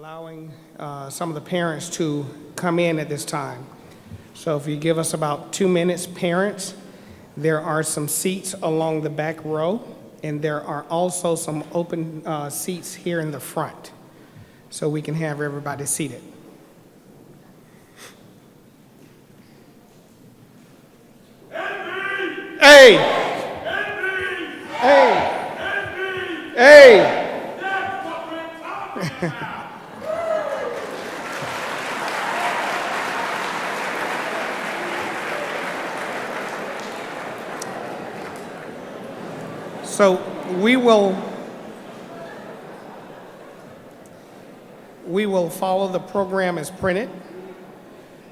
allowing some of the parents to come in at this time. So if you give us about 2 minutes, parents, there are some seats along the back row, and there are also some open seats here in the front, so we can have everybody seated. Hey! Hey! Hey! That's what we're talking about! So we will follow the program as printed.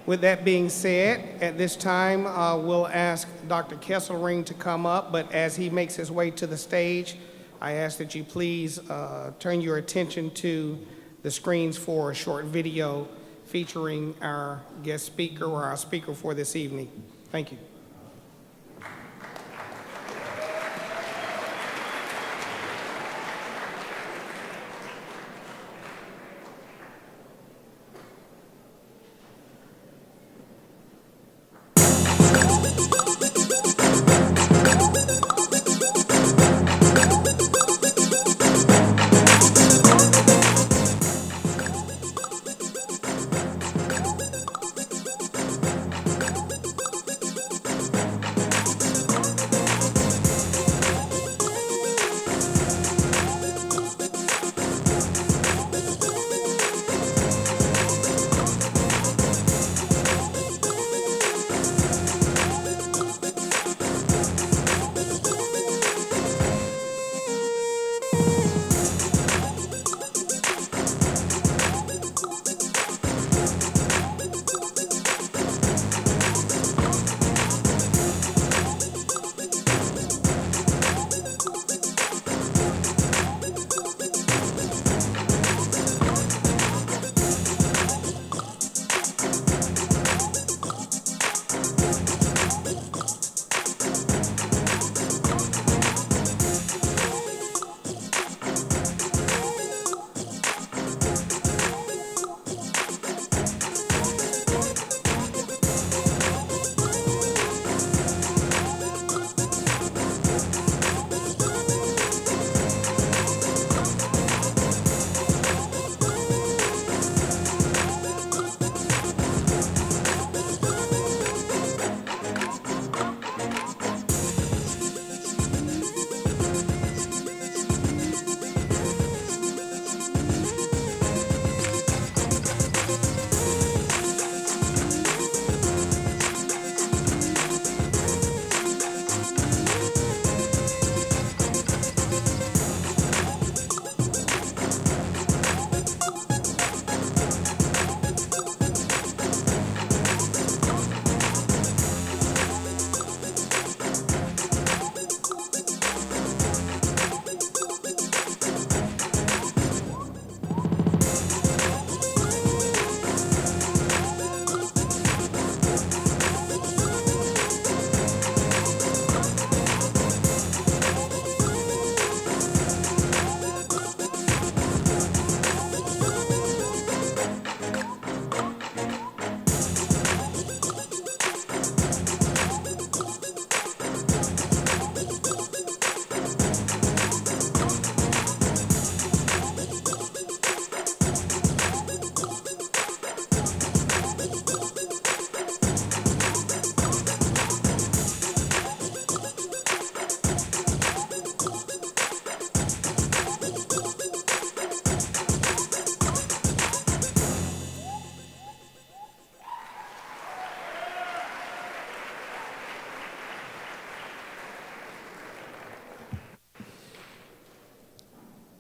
With that being said, at this time, we'll ask Dr. Kesselring to come up, but as he makes his way to the stage, I ask that you please turn your attention to the screens for a short video featuring our guest speaker or our speaker for this evening. Thank you.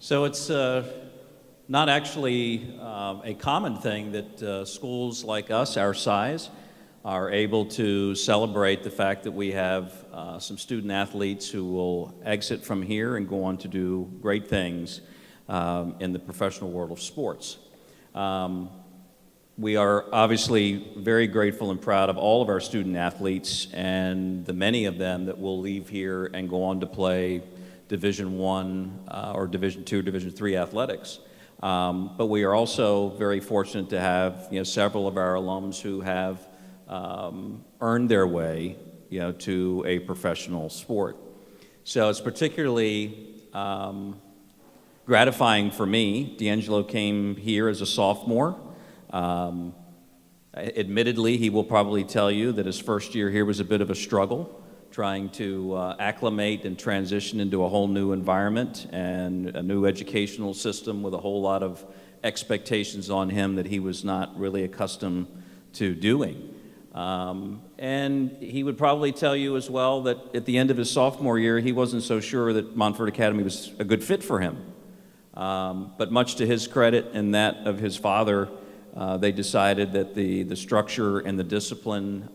So it's not actually a common thing that schools like us, our size, are able to celebrate the fact that we have some student athletes who will exit from here and go on to do great things in the professional world of sports. We are obviously very grateful and proud of all of our student athletes and the many of them that will leave here and go on to play Division I or Division II, Division III athletics. But we are also very fortunate to have, several of our alums who have earned their way, to a professional sport. So it's particularly gratifying for me. D'Angelo came here as a sophomore. Admittedly, he will probably tell you that his first year here was a bit of a struggle, trying to acclimate and transition into a whole new environment and a new educational system with a whole lot of expectations on him that he was not really accustomed to doing. And he would probably tell you as well that at the end of his sophomore year, he wasn't so sure that Montverde Academy was a good fit for him. But much to his credit and that of his father, they decided that the structure and the discipline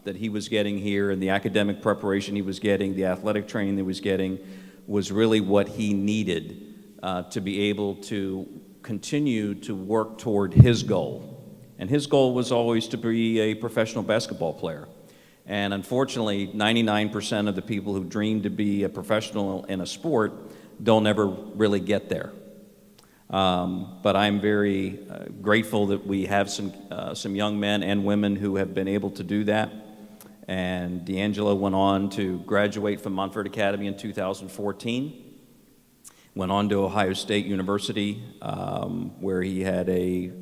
that he was getting here and the academic preparation he was getting, the athletic training that he was getting, was really what he needed to be able to continue to work toward his goal. And his goal was always to be a professional basketball player. And unfortunately, 99% of the people who dream to be a professional in a sport don't ever really get there. But I'm very grateful that we have some young men and women who have been able to do that. And D'Angelo went on to graduate from Montverde Academy in 2014, went on to Ohio State University, where he had a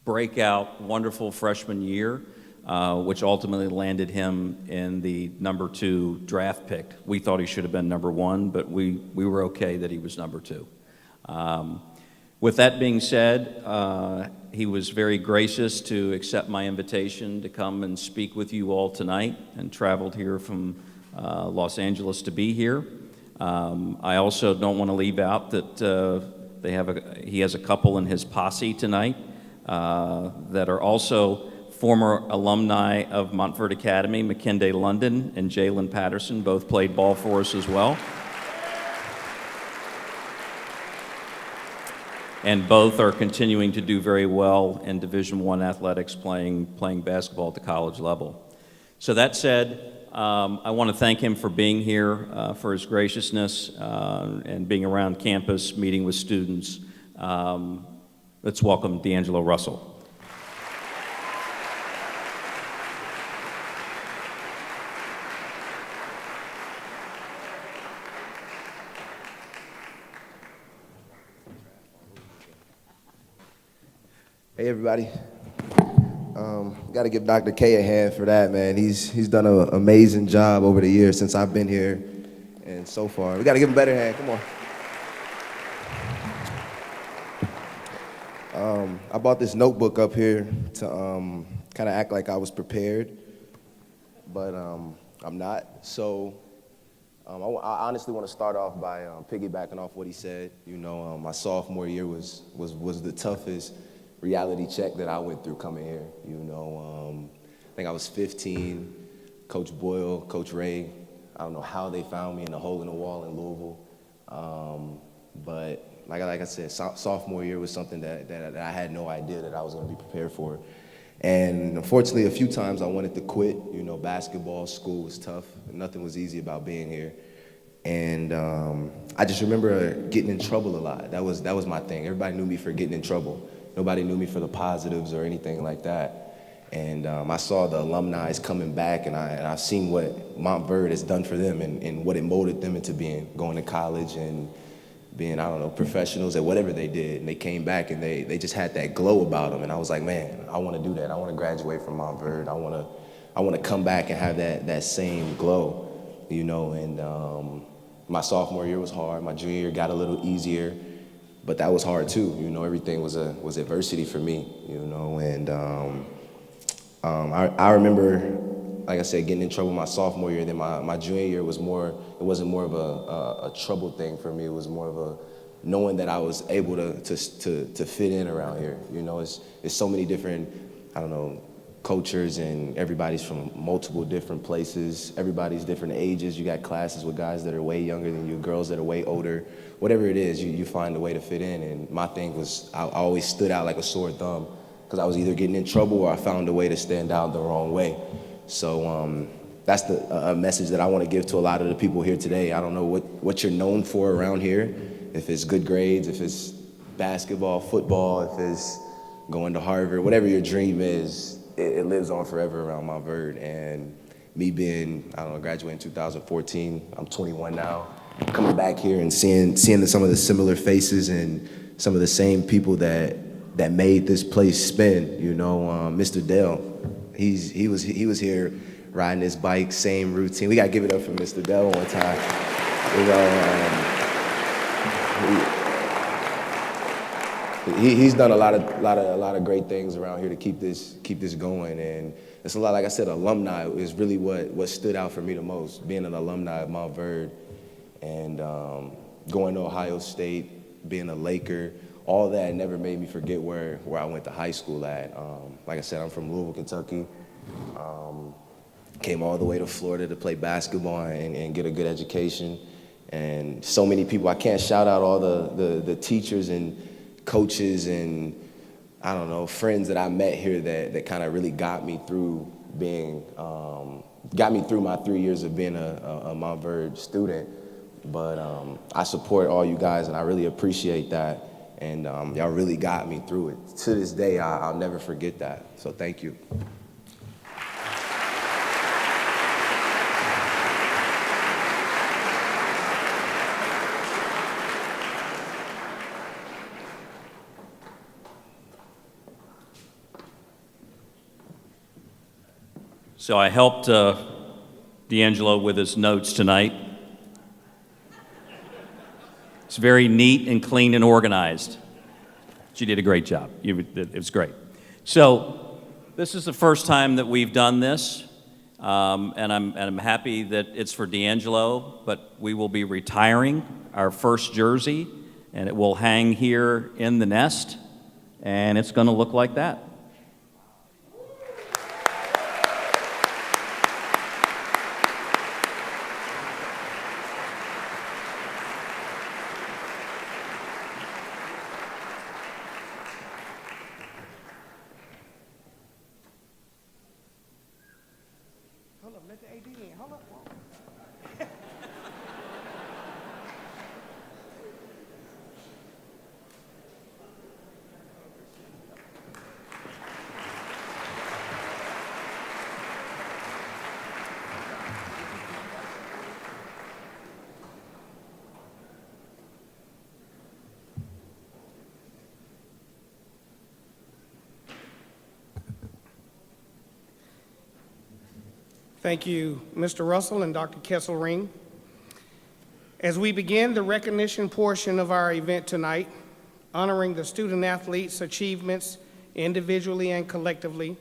breakout, wonderful freshman year, which ultimately landed him in the number 2 draft pick. We thought he should have been number 1, but we were okay that he was number 2. With that being said, he was very gracious to accept my invitation to come and speak with you all tonight, and traveled here from Los Angeles to be here. I also don't want to leave out that he has a couple in his posse tonight that are also former alumni of Montverde Academy. McKinday London and Jalen Patterson both played ball for us as well. And both are continuing to do very well in Division I athletics, playing basketball at the college level. So that said, I want to thank him for being here, for his graciousness, and being around campus, meeting with students. Let's welcome D'Angelo Russell. Hey everybody, got to give Dr. K a hand for that, man. He's done an amazing job over the years since I've been here, and so far. We got to give him a better hand, come on. I bought this notebook up here to kind of act like I was prepared, but I'm not. So I honestly want to start off by piggybacking off what he said. My sophomore year was the toughest reality check that I went through coming here. I think I was 15. Coach Boyle, Coach Ray, I don't know how they found me in a hole in the wall in Louisville. But like I said, sophomore year was something that I had no idea that I was going to be prepared for. And unfortunately, a few times I wanted to quit. Basketball, school was tough. Nothing was easy about being here. And I just remember getting in trouble a lot. That was my thing. Everybody knew me for getting in trouble. Nobody knew me for the positives or anything like that. And I saw the alumni coming back, and I've seen what Montverde has done for them and what it molded them into being, going to college and being, professionals at whatever they did. And they came back and they just had that glow about them. And I was like, man, I want to do that. I want to graduate from Montverde. I want to come back and have that same glow, And my sophomore year was hard. My junior year got a little easier. But that was hard too, everything was adversity for me, and I remember, like I said, getting in trouble my sophomore year. Then my junior year was it wasn't more of a trouble thing for me. It was more of a knowing that I was able to fit in around here. It's so many different, cultures, and everybody's from multiple different places. Everybody's different ages. You got classes with guys that are way younger than you, girls that are way older. Whatever it is, you find a way to fit in. And my thing was, I always stood out like a sore thumb because I was either getting in trouble or I found a way to stand out the wrong way. So that's a message that I want to give to a lot of the people here today. I don't know what you're known for around here. If it's good grades, if it's basketball, football, if it's going to Harvard, whatever your dream is, it lives on forever around Montverde. And me being, I don't know, graduating in 2014, I'm 21 now, coming back here and seeing some of the similar faces and some of the same people that made this place spin. You know, Mr. Dell, he was here riding his bike, same routine. We gotta give it up for Mr. Dell one time. You know, he's done a lot of great things around here to keep this going, and it's a lot. Like I said, alumni is really what stood out for me the most. Being an alumni of Montverde, and going to Ohio State, being a Laker, all that never made me forget where I went to high school at. Like I said, I'm from Louisville, Kentucky. Came all the way to Florida to play basketball and get a good education. And so many people, I can't shout out all the teachers and coaches and, I don't know, friends that I met here that kind of really got me through my 3 years of being a Montverde student. But I support all you guys, and I really appreciate that. And y'all really got me through it. To this day, I'll never forget that. So thank you. So I helped D'Angelo with his notes tonight. It's very neat and clean and organized. She did a great job. It was great. So this is the first time that we've done this, and I'm happy that it's for D'Angelo, but we will be retiring our first jersey, and it will hang here in the nest, and it's going to look like that. Let the AD in. Hold up. Thank you, Mr. Russell and Dr. Kesselring. As we begin the recognition portion of our event tonight, honoring the student-athletes' achievements individually and collectively,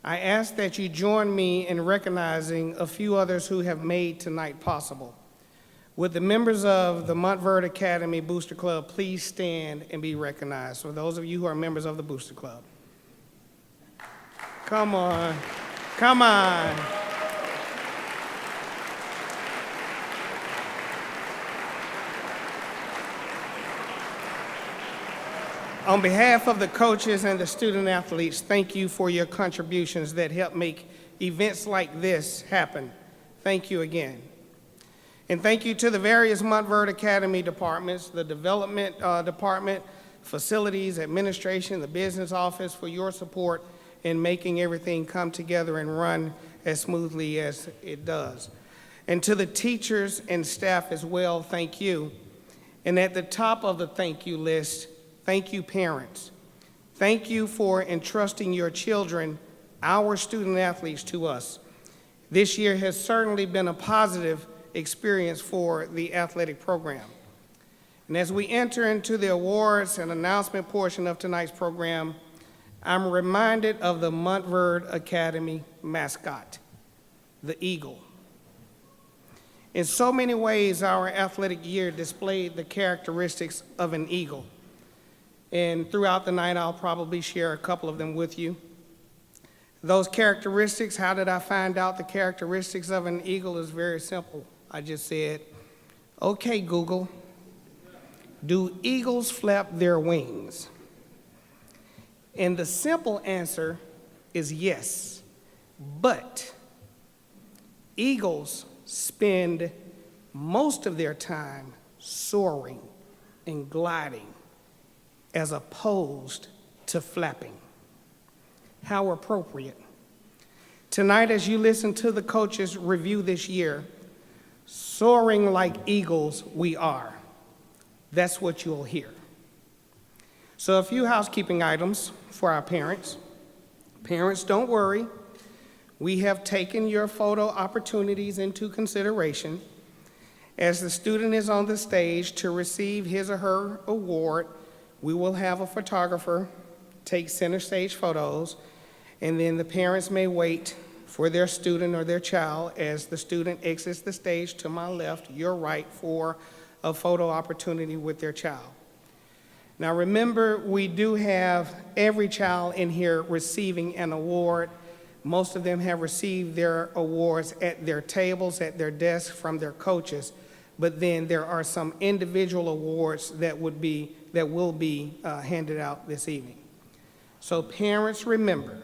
I ask that you join me in recognizing a few others who have made tonight possible. Would the members of the Montverde Academy Booster Club please stand and be recognized? For those of you who are members of the Booster Club. Come on, come on. On behalf of the coaches and the student athletes, thank you for your contributions that help make events like this happen. Thank you again. And thank you to the various Montverde Academy departments, the development department, facilities, administration, the business office for your support in making everything come together and run as smoothly as it does. And to the teachers and staff as well, thank you. And at the top of the thank you list, thank you, parents. Thank you for entrusting your children, our student athletes, to us. This year has certainly been a positive experience for the athletic program. And as we enter into the awards and announcement portion of tonight's program, I'm reminded of the Montverde Academy mascot, the eagle. In so many ways, our athletic year displayed the characteristics of an eagle. And throughout the night, I'll probably share a couple of them with you. Those characteristics, how did I find out the characteristics of an eagle? Is very simple. I just said, okay, Google, do eagles flap their wings? And the simple answer is yes, but eagles spend most of their time soaring, and gliding as opposed to flapping. How appropriate. Tonight, as you listen to the coaches review this year, soaring like eagles we are. That's what you'll hear. So a few housekeeping items for our parents. Parents, don't worry. We have taken your photo opportunities into consideration. As the student is on the stage to receive his or her award, we will have a photographer take center stage photos, and then the parents may wait for their student or their child as the student exits the stage to my left, your right, for a photo opportunity with their child. Now remember, we do have every child in here receiving an award. Most of them have received their awards at their tables, at their desks from their coaches, but then there are some individual awards that will be handed out this evening. So parents, remember,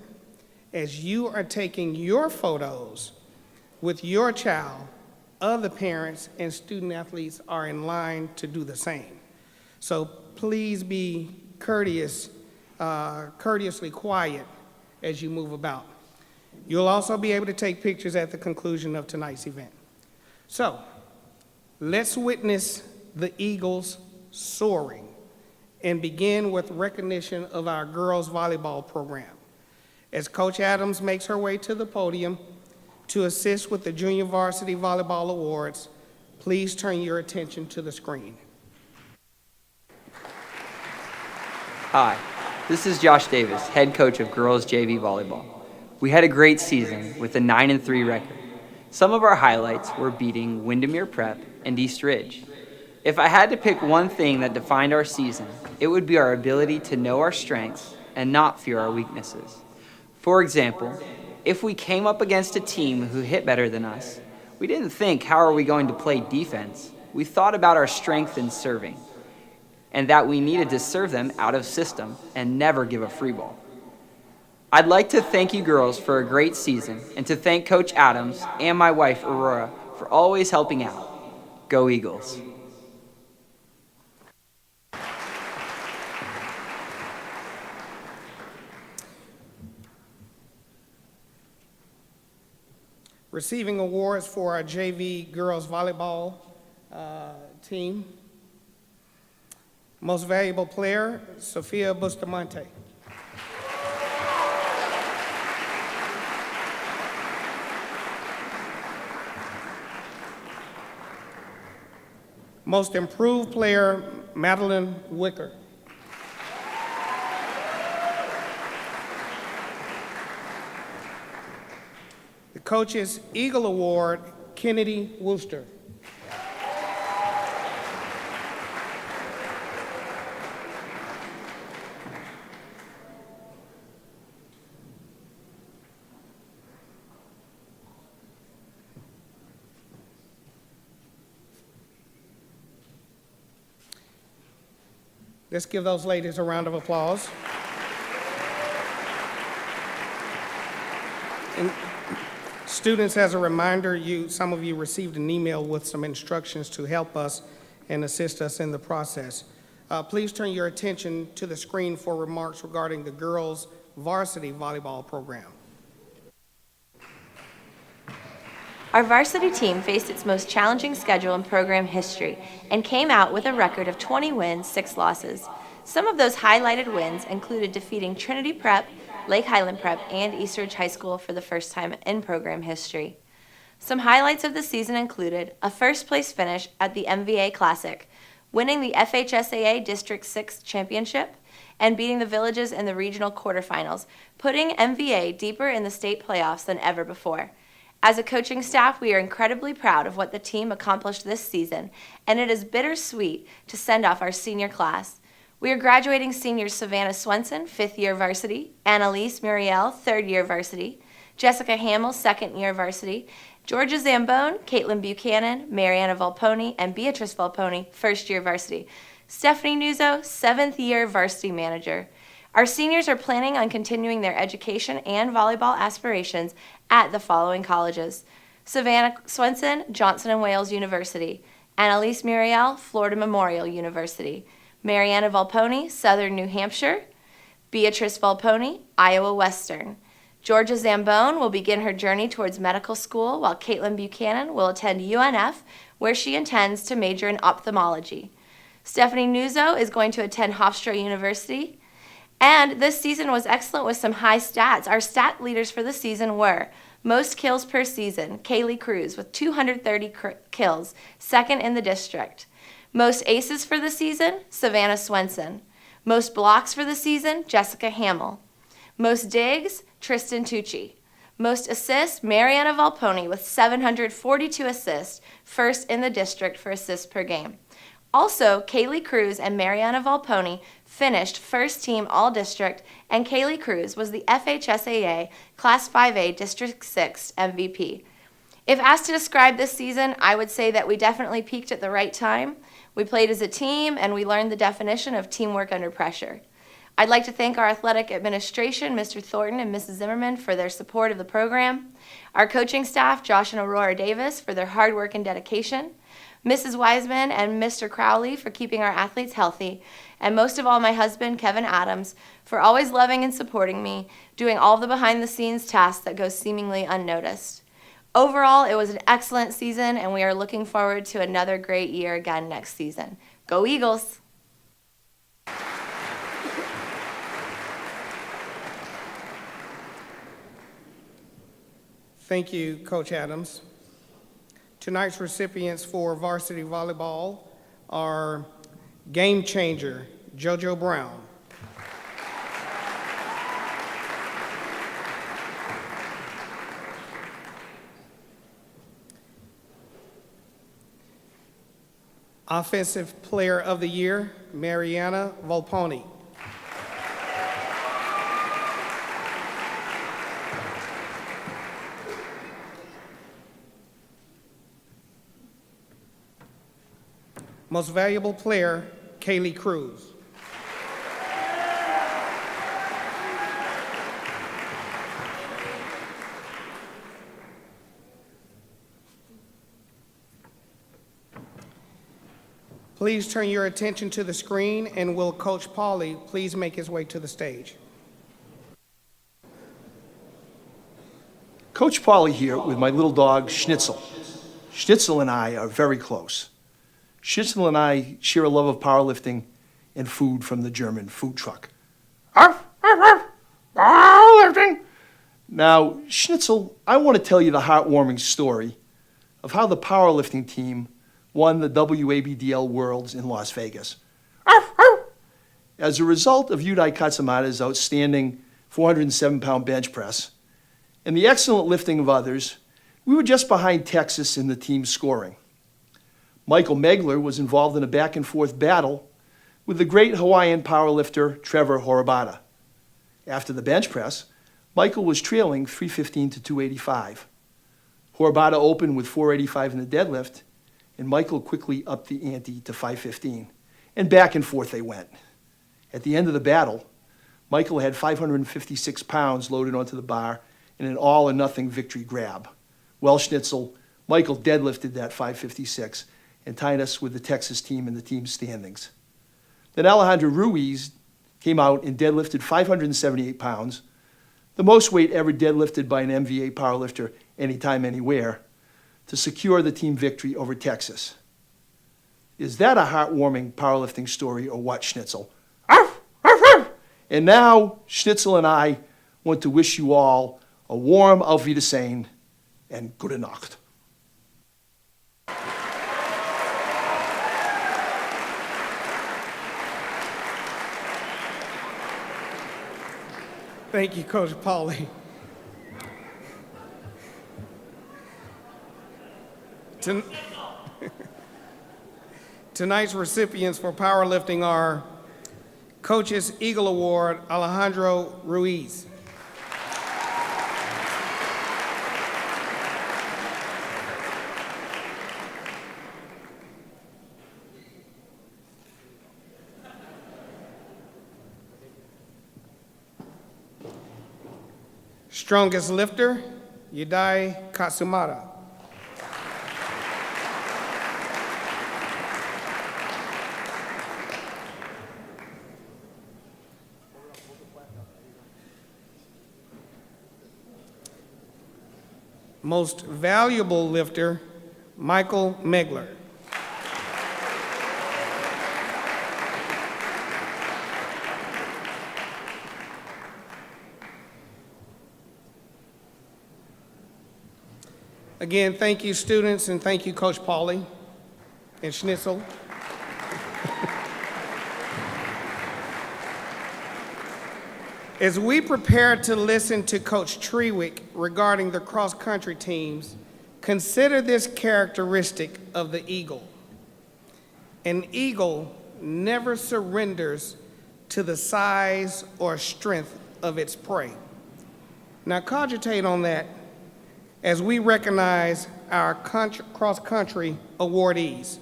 as you are taking your photos with your child, other parents and student athletes are in line to do the same. So please be courteously quiet as you move about. You'll also be able to take pictures at the conclusion of tonight's event. So let's witness the Eagles soaring and begin with recognition of our girls volleyball program. As Coach Adams makes her way to the podium to assist with the Junior Varsity Volleyball Awards, please turn your attention to the screen. Hi, this is Josh Davis, head coach of girls JV volleyball. We had a great season with a 9-3 record. Some of our highlights were beating Windermere Prep and East Ridge. If I had to pick one thing that defined our season, it would be our ability to know our strengths and not fear our weaknesses. For example, if we came up against a team who hit better than us, we didn't think, how are we going to play defense? We thought about our strength in serving, and that we needed to serve them out of system and never give a free ball. I'd like to thank you girls for a great season and to thank Coach Adams and my wife Aurora for always helping out. Go Eagles. Receiving awards for our JV girls volleyball team. Most valuable player, Sophia Bustamante. Most improved player, Madeline Wicker. The Coach's Eagle Award, Kennedy Wooster. Let's give those ladies a round of applause. And students, as a reminder, some of you received an email with some instructions to help us and assist us in the process. Please turn your attention to the screen for remarks regarding the girls' varsity volleyball program. Our varsity team faced its most challenging schedule in program history and came out with a record of 20 wins, 6 losses. Some of those highlighted wins included defeating Trinity Prep, Lake Highland Prep, and East Ridge High School for the first time in program history. Some highlights of the season included a first-place finish at the MVA Classic, winning the FHSAA District 6 Championship, and beating the Villages in the regional quarterfinals, putting MVA deeper in the state playoffs than ever before. As a coaching staff, we are incredibly proud of what the team accomplished this season, and it is bittersweet to send off our senior class. We are graduating seniors Savannah Swenson, 5th year varsity, Annalise Muriel, 3rd year varsity, Jessica Hamill, 2nd year varsity, Georgia Zambone, Caitlin Buchanan, Mariana Volponi, and Beatrice Volponi, 1st year varsity. Stephanie Nuzzo, 7th year varsity manager. Our seniors are planning on continuing their education and volleyball aspirations at the following colleges: Savannah Swenson, Johnson & Wales University; Annalise Muriel, Florida Memorial University; Mariana Volponi, Southern New Hampshire. Beatrice Volponi, Iowa Western. Georgia Zambone will begin her journey towards medical school, while Caitlin Buchanan will attend UNF, where she intends to major in ophthalmology. Stephanie Nuzzo is going to attend Hofstra University. And this season was excellent with some high stats. Our stat leaders for the season were most kills per season, Kaylee Cruz with 230 kills, second in the district. Most aces for the season, Savannah Swenson. Most blocks for the season, Jessica Hamill. Most digs, Tristan Tucci. Most assists, Mariana Volponi with 742 assists, first in the district for assists per game. Also, Kaylee Cruz and Mariana Volponi finished first team all-district, and Kaylee Cruz was the FHSAA Class 5A District 6 MVP. If asked to describe this season, I would say that we definitely peaked at the right time. We played as a team, and we learned the definition of teamwork under pressure. I'd like to thank our athletic administration, Mr. Thornton and Mrs. Zimmerman, for their support of the program, our coaching staff, Josh and Aurora Davis, for their hard work and dedication, Mrs. Wiseman and Mr. Crowley for keeping our athletes healthy, and most of all, my husband, Kevin Adams, for always loving and supporting me, doing all the behind-the-scenes tasks that go seemingly unnoticed. Overall, it was an excellent season, and we are looking forward to another great year again next season. Go Eagles! Thank you, Coach Adams. Tonight's recipients for varsity volleyball are Game Changer, JoJo Brown. Offensive Player of the Year, Mariana Volponi. Most Valuable Player, Kaylee Cruz. Please turn your attention to the screen, and will Coach Pauly please make his way to the stage? Coach Pauly here with my little dog, Schnitzel. Schnitzel and I are very close. Schnitzel and I share a love of powerlifting and food from the German food truck. Arf, arf, arf, powerlifting! Now, Schnitzel, I want to tell you the heartwarming story of how the powerlifting team won the WABDL Worlds in Las Vegas. Arf, arf. As a result of Yudai Katsamada's outstanding 407-pound bench press and the excellent lifting of others, we were just behind Texas in the team scoring. Michael Megler was involved in a back-and-forth battle with the great Hawaiian powerlifter Trevor Horibata. After the bench press, Michael was trailing 315 to 285. Horibata opened with 485 in the deadlift, and Michael quickly upped the ante to 515, and back and forth they went. At the end of the battle, Michael had 556 pounds loaded onto the bar in an all-or-nothing victory grab. Well, Schnitzel, Michael deadlifted that 556 and tied us with the Texas team in the team standings. Then Alejandro Ruiz came out and deadlifted 578 pounds, the most weight ever deadlifted by an MVA powerlifter anytime, anywhere, to secure the team victory over Texas. Is that a heartwarming powerlifting story or what, Schnitzel? Arf, arf, arf. And now, Schnitzel and I want to wish you all a warm Auf Wiedersehen and gute Nacht. Thank you, Coach Pauly. Tonight's recipients for powerlifting are Coach's Eagle Award, Alejandro Ruiz. Strongest lifter, Yudai Katsumata. Most valuable lifter, Michael Megler. Again, thank you, students, and thank you, Coach Pauly and Schnitzel. As we prepare to listen to Coach Trewick regarding the cross-country teams, consider this characteristic of the eagle. An eagle never surrenders to the size or strength of its prey. Now cogitate on that as we recognize our cross-country awardees.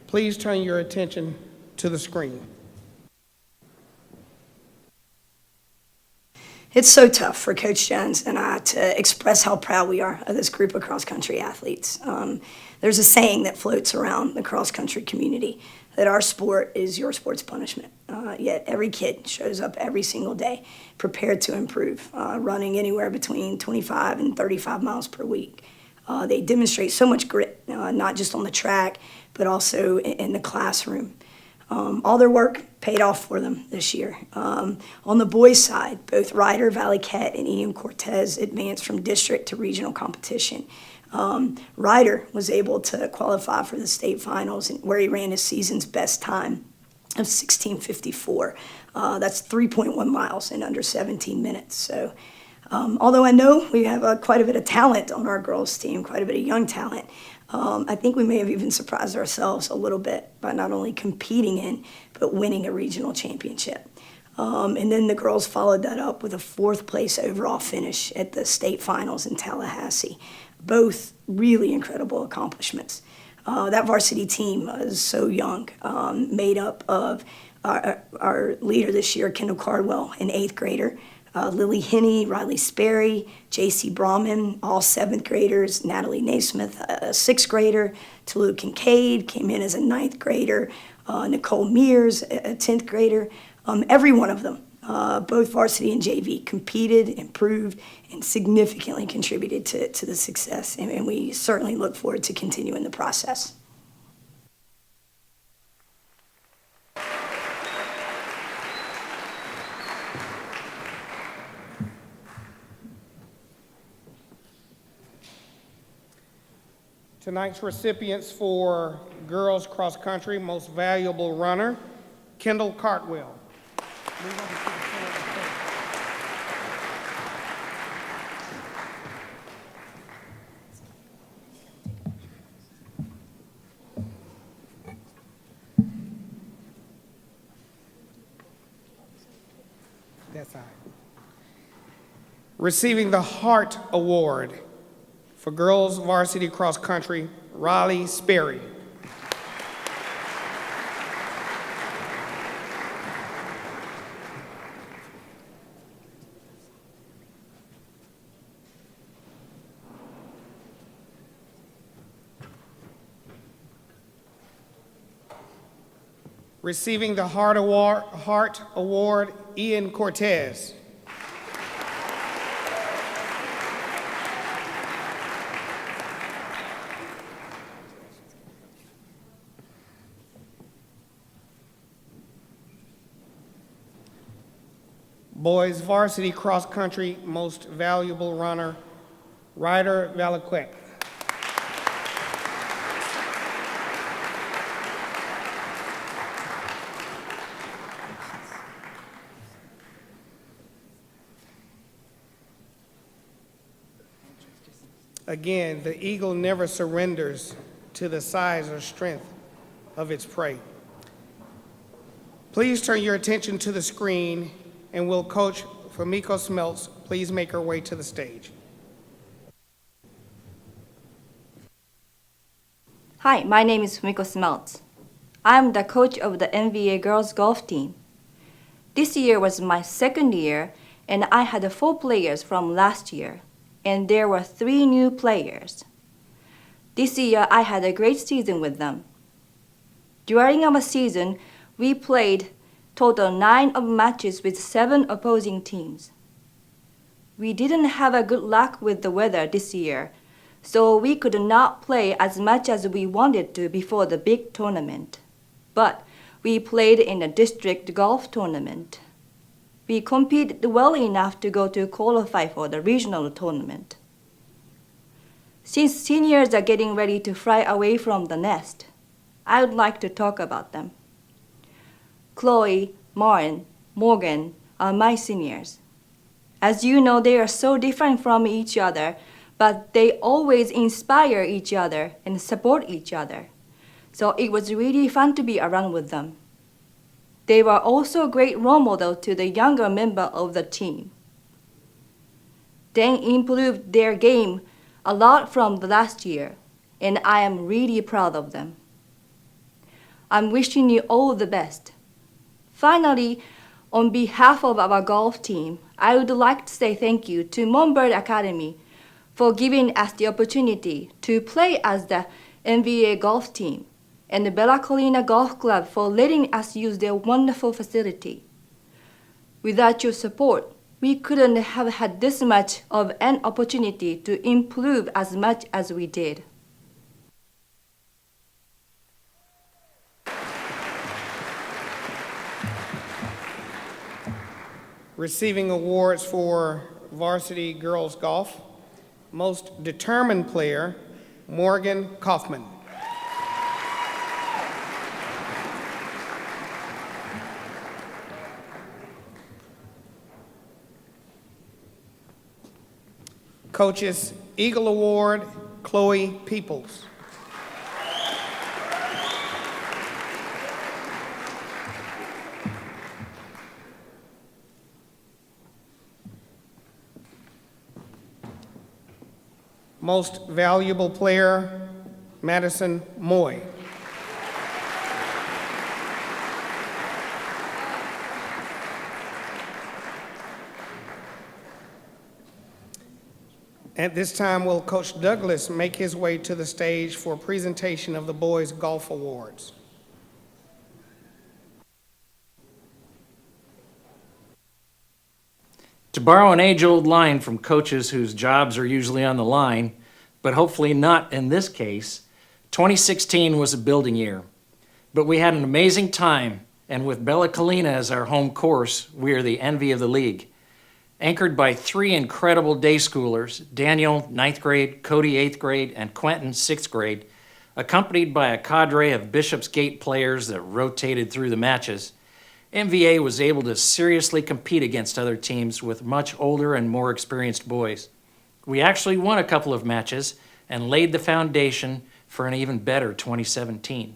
Please turn your attention to the screen. It's so tough for Coach Jones and I to express how proud we are of this group of cross-country athletes. There's a saying that floats around the cross-country community that our sport is your sport's punishment. Yet every kid shows up every single day prepared to improve, running anywhere between 25 and 35 miles per week. They demonstrate so much grit, not just on the track, but also in the classroom. All their work paid off for them this year. On the boys' side, both Ryder, Valley-Cat, and Ian Cortez advanced from district to regional competition. Ryder was able to qualify for the state finals where he ran his season's best time of 16:54. That's 3.1 miles in under 17 minutes. So although I know we have quite a bit of talent on our girls' team, quite a bit of young talent, I think we may have even surprised ourselves a little bit by not only competing in, but winning a regional championship. And then the girls followed that up with a 4th place overall finish at the state finals in Tallahassee. Both really incredible accomplishments. That varsity team is so young, made up of our leader this year, Kendall Cardwell, an 8th grader, Lily Henney, Riley Sperry, J.C. Brahman, all 7th graders, Natalie Naismith, a 6th grader, Tulu Kincaid came in as a 9th grader, Nicole Mears, a 10th grader. Every one of them, both varsity and JV, competed, improved, and significantly contributed to the success, and we certainly look forward to continuing the process. Tonight's recipients for girls cross country, most valuable runner, Kendall Cartwell. Move over to the front of the stage. That's all right. Receiving the Hart Award for girls varsity cross country, Riley Sperry. Receiving the Hart Award, Ian Cortez. Boys varsity cross country, most valuable runner, Ryder Valley-Cat. Again, the eagle never surrenders to the size or strength of its prey. Please turn your attention to the screen, and will Coach Famiko Smeltz please make her way to the stage. Hi, my name is Fumiko Smeltz. I'm the coach of the NVA girls golf team. This year was my 2nd year, and I had 4 players from last year, and there were 3 new players. This year, I had a great season with them. During our season, we played total 9 of matches with 7 opposing teams. We didn't have a good luck with the weather this year, so we could not play as much as we wanted to before the big tournament. But we played in a district golf tournament. We competed well enough to go to qualify for the regional tournament. Since seniors are getting ready to fly away from the nest, I would like to talk about them. Chloe, Maren, Morgan are my seniors. As you know, they are so different from each other, but they always inspire each other and support each other. So it was really fun to be around with them. They were also a great role model to the younger member of the team. They improved their game a lot from the last year, and I am really proud of them. I'm wishing you all the best. Finally, on behalf of our golf team, I would like to say thank you to Montverde Academy for giving us the opportunity to play as the NVA golf team, and the Bella Collina Golf Club for letting us use their wonderful facility. Without your support, we couldn't have had this much of an opportunity to improve as much as we did. Receiving awards for varsity girls golf, most determined player, Morgan Kaufman. Coaches Eagle Award, Chloe Peoples. Most valuable player, Madison Moy. At this time, will Coach Douglas make his way to the stage for presentation of the Boys Golf Awards? To borrow an age-old line from coaches whose jobs are usually on the line, but hopefully not in this case, 2016 was a building year. But we had an amazing time, and with Bella Collina as our home course, we are the envy of the league. Anchored by 3 incredible day schoolers, Daniel, 9th grade, Cody, 8th grade, and Quentin, 6th grade, accompanied by a cadre of Bishopsgate players that rotated through the matches, MVA was able to seriously compete against other teams with much older and more experienced boys. We actually won a couple of matches and laid the foundation for an even better 2017.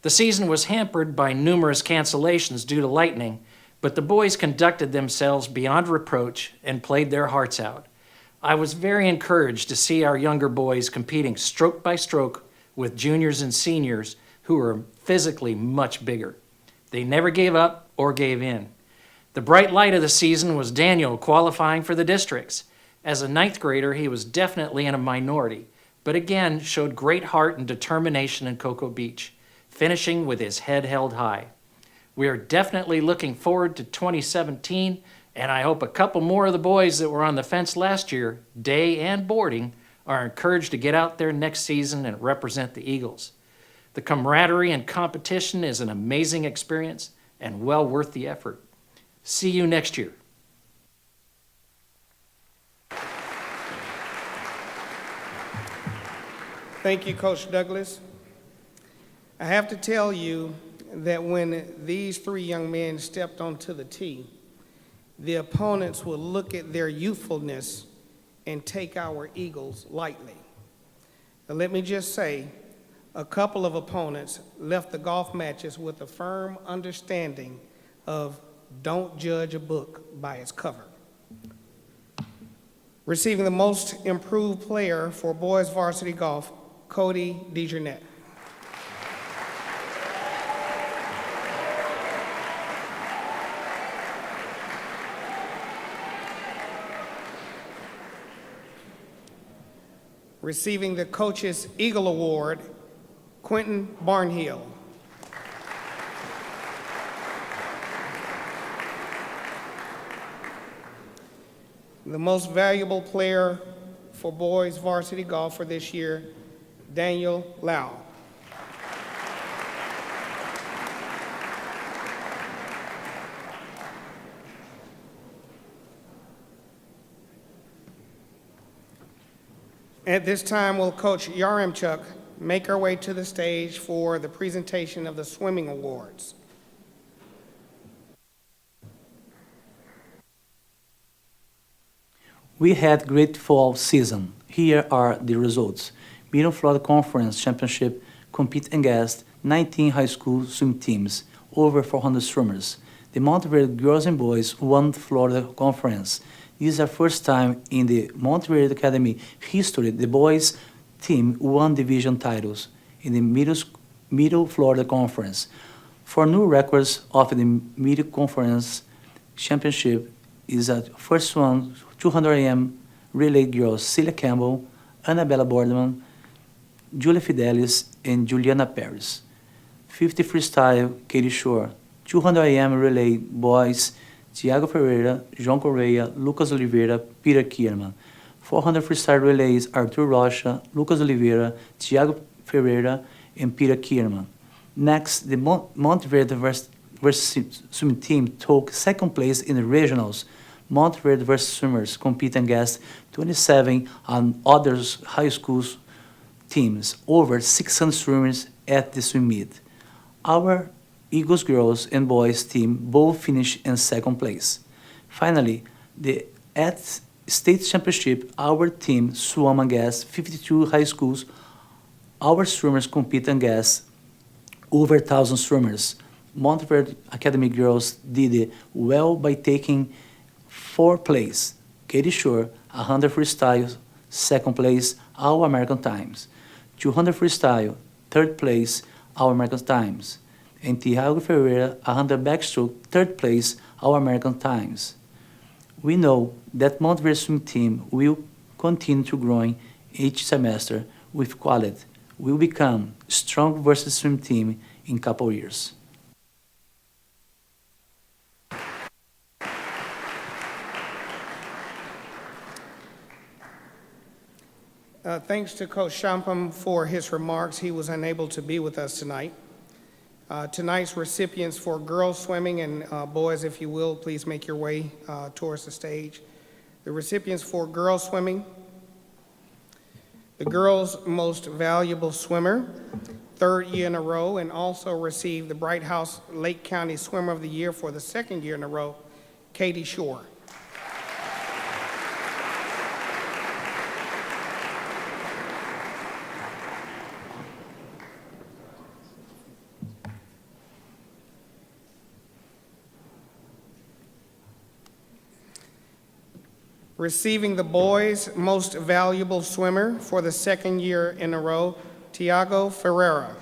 The season was hampered by numerous cancellations due to lightning, but the boys conducted themselves beyond reproach and played their hearts out. I was very encouraged to see our younger boys competing stroke by stroke with juniors and seniors who were physically much bigger. They never gave up or gave in. The bright light of the season was Daniel qualifying for the districts. As a 9th grader, he was definitely in a minority, but again showed great heart and determination in Cocoa Beach, finishing with his head held high. We are definitely looking forward to 2017, and I hope a couple more of the boys that were on the fence last year, day and boarding, are encouraged to get out there next season and represent the Eagles. The camaraderie and competition is an amazing experience and well worth the effort. See you next year. Thank you, Coach Douglas. I have to tell you that when these 3 young men stepped onto the tee, the opponents will look at their youthfulness and take our Eagles lightly. But let me just say, a couple of opponents left the golf matches with a firm understanding of don't judge a book by its cover. Receiving the most improved player for boys varsity golf, Cody DeJarnette. Receiving the Coach's Eagle Award, Quentin Barnhill. The most valuable player for boys varsity golf for this year, Daniel Lau. At this time, will Coach Yaremchuk make our way to the stage for the presentation of the swimming awards. We had great fall season. Here are the results. Middle Florida Conference Championship compete against 19 high school swim teams, over 400 swimmers. The Montverde girls and boys won Florida Conference. This is the first time in the Montverde Academy history the boys team won division titles in the Middle Florida Conference. For new records of the Middle Conference Championship is at first one 200 AM relay girls Celia Campbell, Annabella Boardman, Julia Fidelis, and Juliana Paris. 50 freestyle Katie Shore, 200 AM relay boys Tiago Ferreira, João Correia, Lucas Oliveira, Peter Kierman. 400 freestyle relays Arthur Rocha, Lucas Oliveira, Tiago Ferreira, and Peter Kierman. Next, the Montverde versus swimming team took second place in the regionals. Montverde versus swimmers compete against 27 and others high school teams, over 600 swimmers at the swim meet. Our Eagles girls and boys team both finished in second place. Finally, at state championship, our team swam against 52 high schools. Our swimmers compete against over 1,000 swimmers. Montverde Academy girls did well by taking fourth place. Katie Shore, 100 freestyle, second place, All American Times. 200 freestyle, third place, All American Times. And Tiago Ferreira, 100 backstroke, third place, All American Times. We know that Montverde swim team will continue to grow each semester with quality. Will become strong versus swim team in couple years. Thanks to Coach Shampam for his remarks. He was unable to be with us tonight. Tonight's recipients for girls swimming, and boys, if you will, please make your way towards the stage. The recipients for girls swimming, the girls' most valuable swimmer, third year in a row, and also received the Bright House Lake County Swimmer of the Year for the second year in a row, Katie Shore. Receiving the boys' most valuable swimmer for the second year in a row, Tiago Ferreira.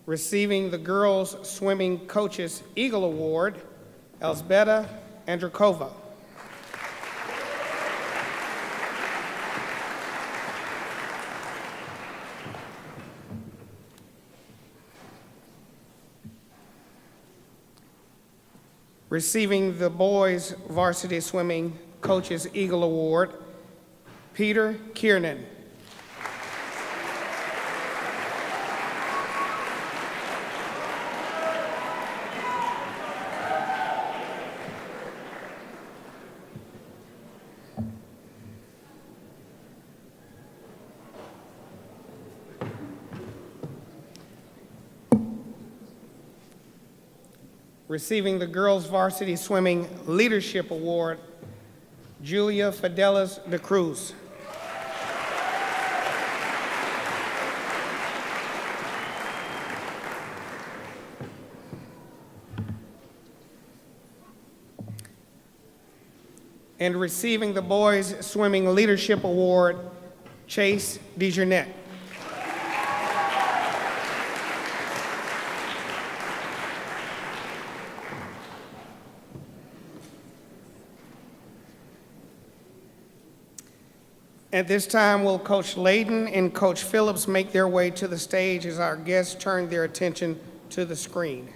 Receiving the girls' swimming coaches' Eagle Award, Elzbieta Andrikova. Receiving the boys' varsity swimming coaches' Eagle Award, Peter Kiernan. Receiving the girls' varsity swimming leadership award, Julia Fidelis de Cruz. And receiving the boys' swimming leadership award, Chase DeJournette. At this time, will Coach Layden and Coach Phillips make their way to the stage as our guests turn their attention to the screen.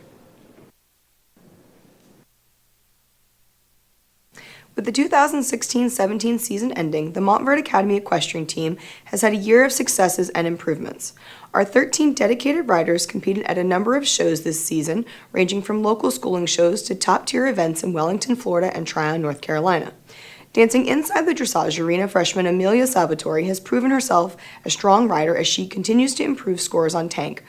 With the 2016-17 season ending, the Montverde Academy Equestrian team has had a year of successes and improvements. Our 13 dedicated riders competed at a number of shows this season, ranging from local schooling shows to top-tier events in Wellington, Florida, and Tryon, North Carolina. Dancing inside the dressage arena, freshman Amelia Salvatore has proven herself a strong rider as she continues to improve scores on tank.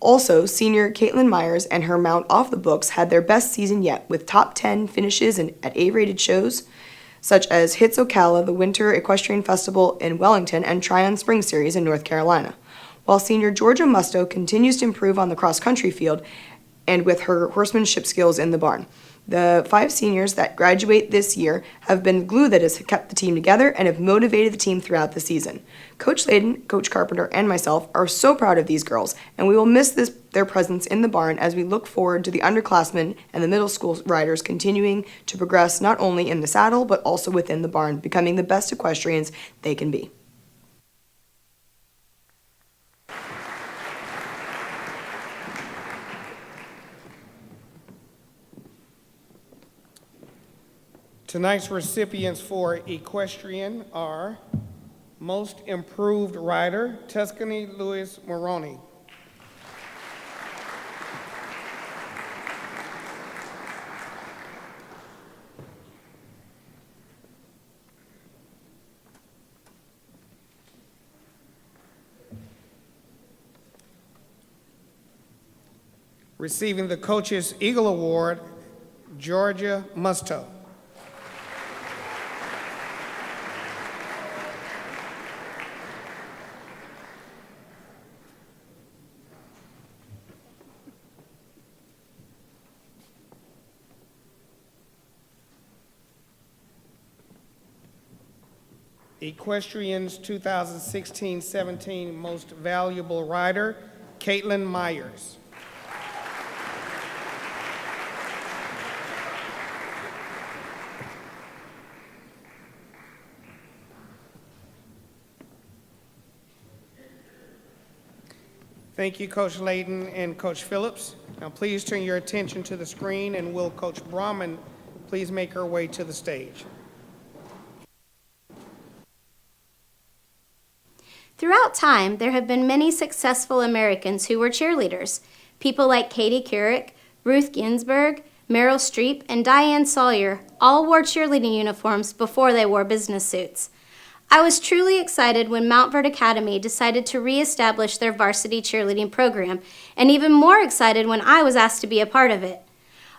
Also, senior Caitlin Myers and her mount off the books had their best season yet, with top 10 finishes at A-rated shows, such as Hits Ocala, the Winter Equestrian Festival in Wellington, and Tryon Spring Series in North Carolina. While senior Georgia Musto continues to improve on the cross-country field and with her horsemanship skills in the barn. The 5 seniors that graduate this year have been the glue that has kept the team together and have motivated the team throughout the season. Coach Layden, Coach Carpenter, and myself are so proud of these girls, and we will miss their presence in the barn as we look forward to the underclassmen and the middle school riders continuing to progress not only in the saddle but also within the barn, becoming the best equestrians they can be. Tonight's recipients for Equestrian are Most Improved Rider, Tuscany Louis Moroni. Receiving the Coach's Eagle Award, Georgia Musto. Equestrian's 2016-17 Most Valuable Rider, Caitlin Myers. Thank you, Coach Layden and Coach Phillips. Now please turn your attention to the screen, and will Coach Brahman please make her way to the stage. Throughout time, there have been many successful Americans who were cheerleaders. People like Katie Couric, Ruth Ginsburg, Meryl Streep, and Diane Sawyer all wore cheerleading uniforms before they wore business suits. I was truly excited when Montverde Academy decided to reestablish their varsity cheerleading program, and even more excited when I was asked to be a part of it.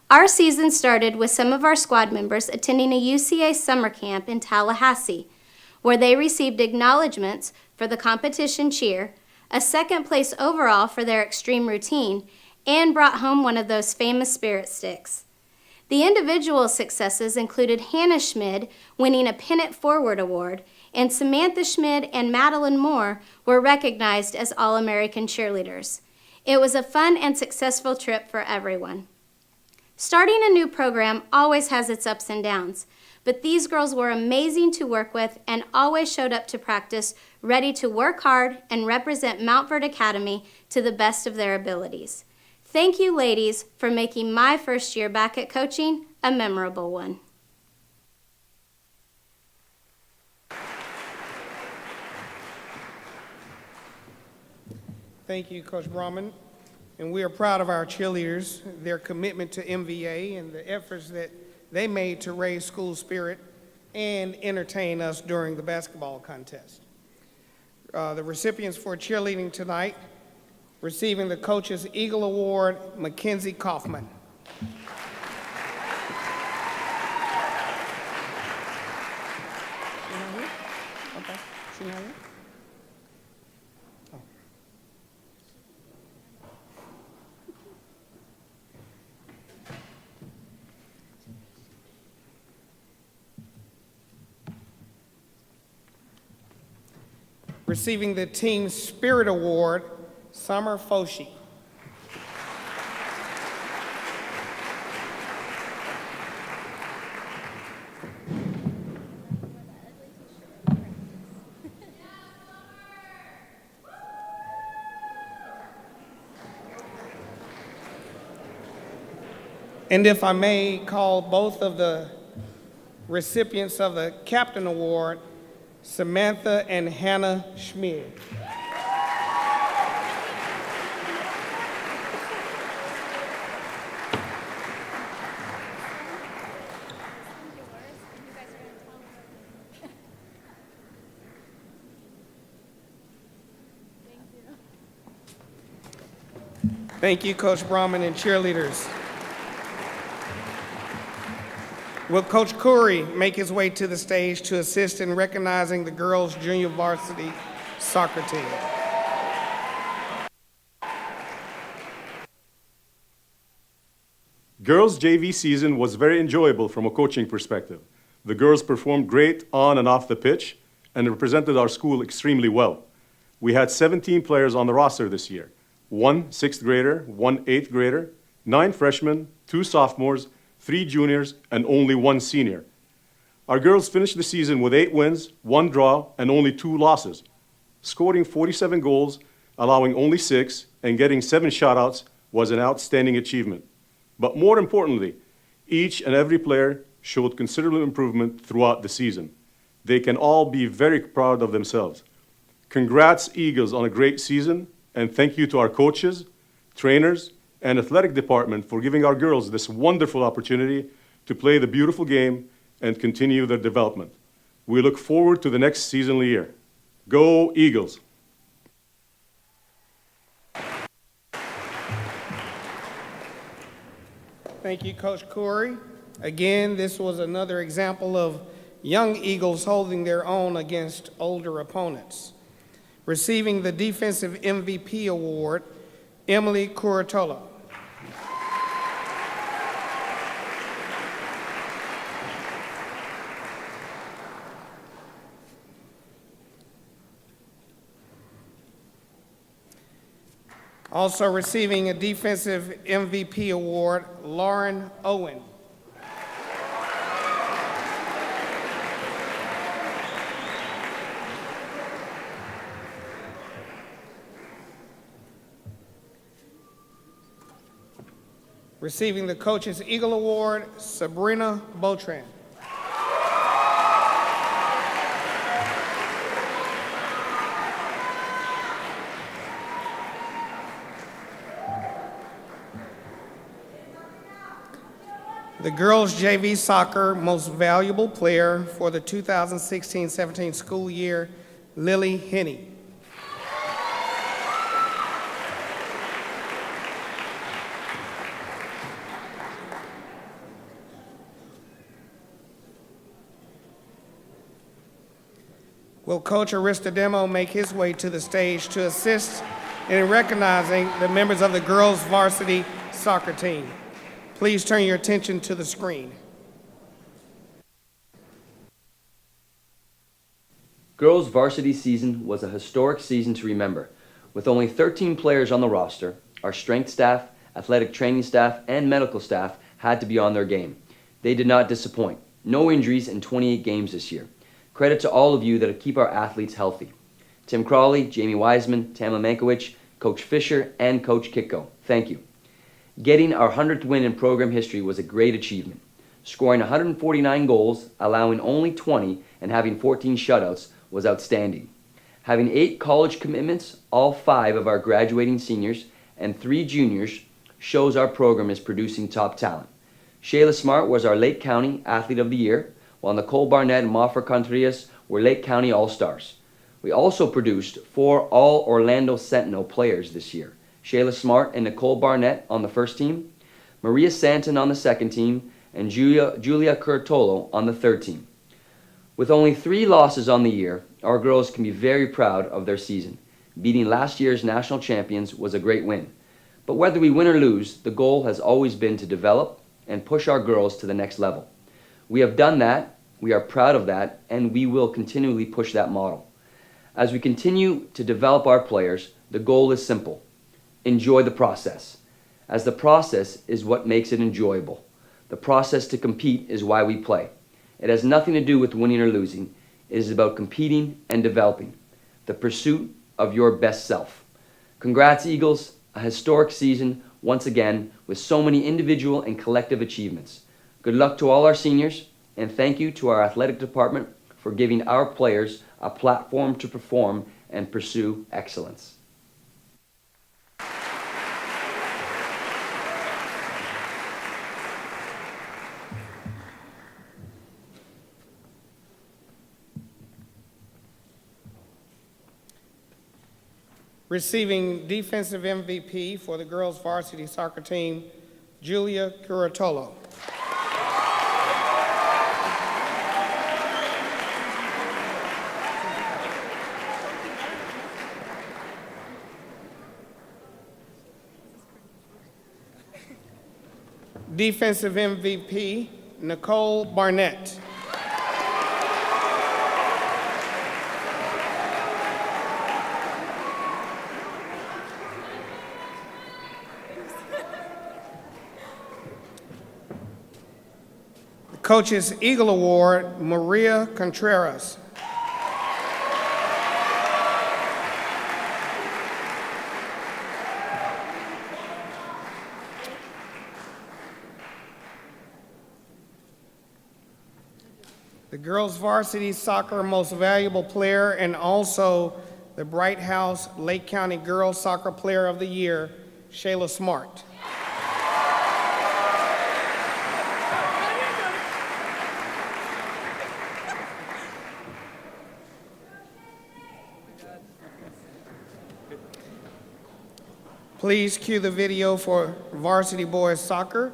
Our season started with some of our squad members attending a UCA summer camp in Tallahassee, where they received acknowledgments for the competition cheer, a second place overall for their extreme routine, and brought home one of those famous spirit sticks. The individual successes included Hannah Schmid winning a Pennant Forward Award, and Samantha Schmid and Madeline Moore were recognized as All-American cheerleaders. It was a fun and successful trip for everyone. Starting a new program always has its ups and downs, but these girls were amazing to work with and always showed up to practice ready to work hard and represent Montverde Academy to the best of their abilities. Thank you, ladies, for making my first year back at coaching a memorable one. Thank you, Coach Brahman. And we are proud of our cheerleaders, their commitment to MVA, and the efforts that they made to raise school spirit and entertain us during the basketball contest. The recipients for cheerleading tonight, receiving the Coach's Eagle Award, Mackenzie Kaufman. Okay. She not here? Oh. Receiving the Team Spirit Award, Summer Foshi. And if I may call both of the recipients of the Captain Award, Samantha and Hannah Schmid. Thank you, Coach Brahman and cheerleaders. Will Coach Curry make his way to the stage to assist in recognizing the girls' junior varsity soccer team? Girls' JV season was very enjoyable from a coaching perspective. The girls performed great on and off the pitch and represented our school extremely well. We had 17 players on the roster this year, 1 6th grader, 1 8th grader, 9 freshmen, 2 sophomores, 3 juniors, and only 1 senior. Our girls finished the season with 8 wins, 1 draw, and only 2 losses, scoring 47 goals, allowing only 6, and getting 7 shutouts was an outstanding achievement. But more importantly, each and every player showed considerable improvement throughout the season. They can all be very proud of themselves. Congrats, Eagles, on a great season, and thank you to our coaches, trainers, and athletic department for giving our girls this wonderful opportunity to play the beautiful game and continue their development. We look forward to the next season year. Go Eagles! Thank you, Coach Curry. Again, this was another example of young Eagles holding their own against older opponents. Receiving the Defensive MVP award, Emily Curatolo. Also receiving a Defensive MVP award, Lauren Owen. Receiving the Coach's Eagle Award, Sabrina Beautran. The girls' JV soccer most valuable player for the 2016-17 school year, Lily Henney. Will Coach Aristodemo make his way to the stage to assist in recognizing the members of the girls' varsity soccer team? Please turn your attention to the screen. Girls' varsity season was a historic season to remember. With only 13 players on the roster, our strength staff, athletic training staff, and medical staff had to be on their game. They did not disappoint. No injuries in 28 games this year. Credit to all of you that keep our athletes healthy. Tim Crawley, Jamie Wiseman, Tama Mankiewicz, Coach Fisher, and Coach Kitko. Thank you. Getting our 100th win in program history was a great achievement. Scoring 149 goals, allowing only 20, and having 14 shutouts was outstanding. Having 8 college commitments, all 5 of our graduating seniors, and 3 juniors shows our program is producing top talent. Shayla Smart was our Lake County Athlete of the Year, while Nicole Barnett and Mafra Contreras were Lake County All-Stars. We also produced 4 All-Orlando Sentinel players this year. Shayla Smart and Nicole Barnett on the first team, Maria Santon on the second team, and Julia Curtolo on the third team. With only 3 losses on the year, our girls can be very proud of their season. Beating last year's national champions was a great win. But whether we win or lose, the goal has always been to develop and push our girls to the next level. We have done that, we are proud of that, and we will continually push that model. As we continue to develop our players, the goal is simple. Enjoy the process, as the process is what makes it enjoyable. The process to compete is why we play. It has nothing to do with winning or losing. It is about competing and developing, the pursuit of your best self. Congrats, Eagles, a historic season, once again with so many individual and collective achievements. Good luck to all our seniors, and thank you to our athletic department for giving our players a platform to perform and pursue excellence. Receiving defensive MVP for the girls varsity soccer team, Julia Curatolo. Defensive MVP, Nicole Barnett. Coach's Eagle Award, Maria Contreras. The girls varsity soccer most valuable player and also the Bright House Lake County Girls Soccer Player of the Year, Shayla Smart. Please cue the video for varsity boys soccer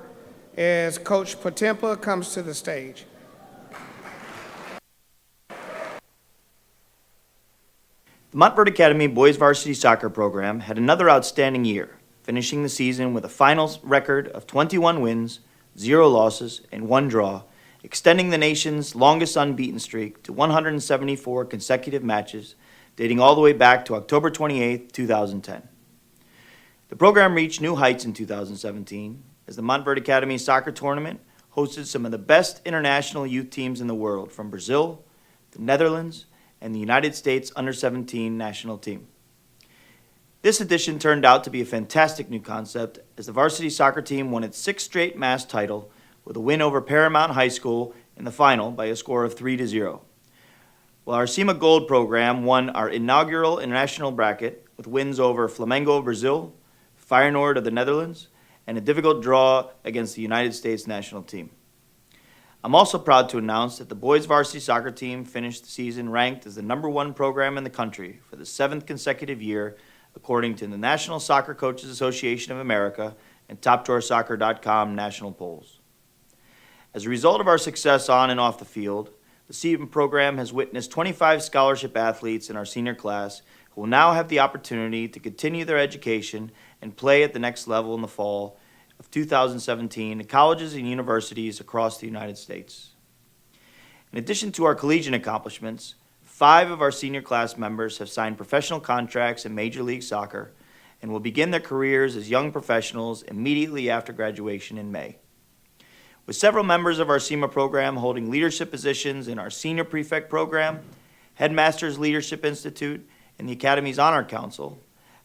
as Coach Potempa comes to the stage. The Montverde Academy boys varsity soccer program had another outstanding year, finishing the season with a final record of 21 wins, 0 losses, and 1 draw, extending the nation's longest unbeaten streak to 174 consecutive matches, dating all the way back to October 28, 2010. The program reached new heights in 2017 as the Montverde Academy soccer tournament hosted some of the best international youth teams in the world from Brazil, the Netherlands, and the United States under-17 national team. This edition turned out to be a fantastic new concept as the varsity soccer team won its 6th straight mass title with a win over Paramount High School in the final by a score of 3-0. While our SEMA Gold program won our inaugural international bracket with wins over Flamengo of Brazil, Feyenoord of the Netherlands, and a difficult draw against the United States national team. I'm also proud to announce that the boys varsity soccer team finished the season ranked as the #1 program in the country for the 7th consecutive year, according to the National Soccer Coaches Association of America and TopDrawerSoccer.com national polls. As a result of our success on and off the field, the SEMA program has witnessed 25 scholarship athletes in our senior class who will now have the opportunity to continue their education and play at the next level in the fall of 2017 at colleges and universities across the United States. In addition to our collegiate accomplishments, 5 of our senior class members have signed professional contracts in Major League Soccer and will begin their careers as young professionals immediately after graduation in May. With several members of our SEMA program holding leadership positions in our Senior Prefect program, Headmasters Leadership Institute, and the Academy's Honor Council,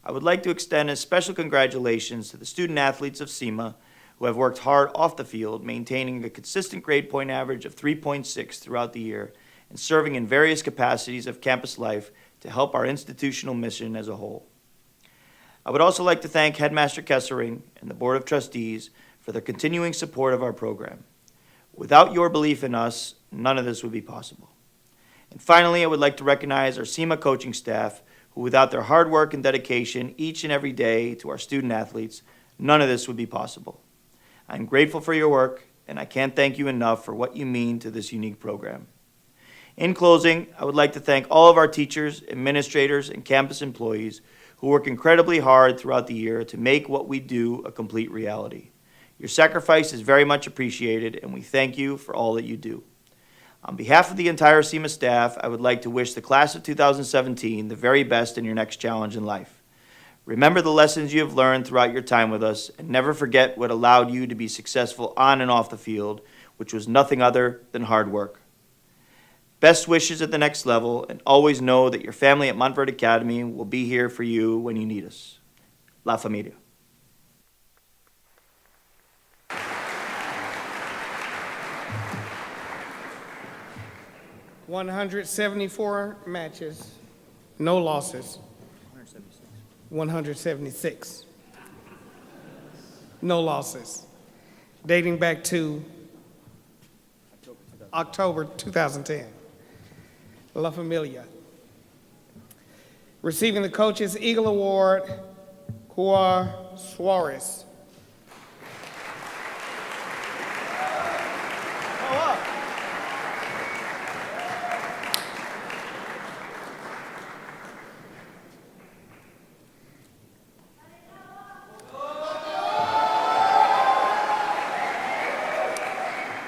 I would like to extend a special congratulations to the student athletes of SEMA who have worked hard off the field, maintaining a consistent grade point average of 3.6 throughout the year and serving in various capacities of campus life to help our institutional mission as a whole. I would also like to thank Headmaster Kessering and the Board of Trustees for their continuing support of our program. Without your belief in us, none of this would be possible. And finally, I would like to recognize our SEMA coaching staff who, without their hard work and dedication each and every day to our student athletes, none of this would be possible. I'm grateful for your work, and I can't thank you enough for what you mean to this unique program. In closing, I would like to thank all of our teachers, administrators, and campus employees who work incredibly hard throughout the year to make what we do a complete reality. Your sacrifice is very much appreciated, and we thank you for all that you do. On behalf of the entire SEMA staff, I would like to wish the class of 2017 the very best in your next challenge in life. Remember the lessons you have learned throughout your time with us, and never forget what allowed you to be successful on and off the field, which was nothing other than hard work. Best wishes at the next level, and always know that your family at Montverde Academy will be here for you when you need us. La Familia. 174 matches, no losses. 176. No losses. Dating back to October 2010. La Familia. Receiving the Coach's Eagle Award, Cua Suarez.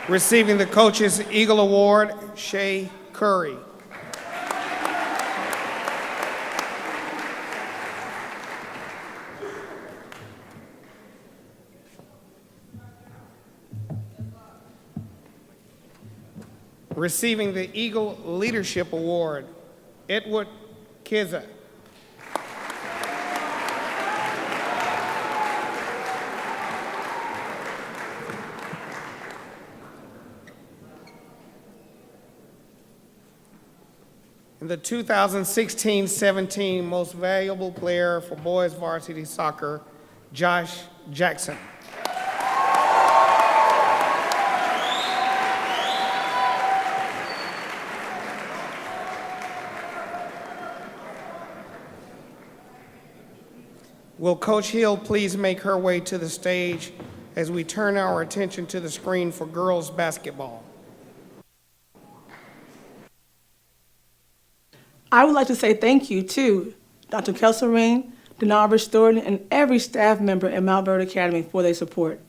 Receiving the Coach's Eagle Award, Shay Curry. Receiving the Eagle Leadership Award, Edward Kiza. And the 2016-17 Most Valuable Player for Boys Varsity Soccer, Josh Jackson. Will Coach Hill please make her way to the stage as we turn our attention to the screen for girls basketball? I would like to say thank you to Dr. Kesselring, Denarbridge Thornton, and every staff member at Montverde Academy for their support.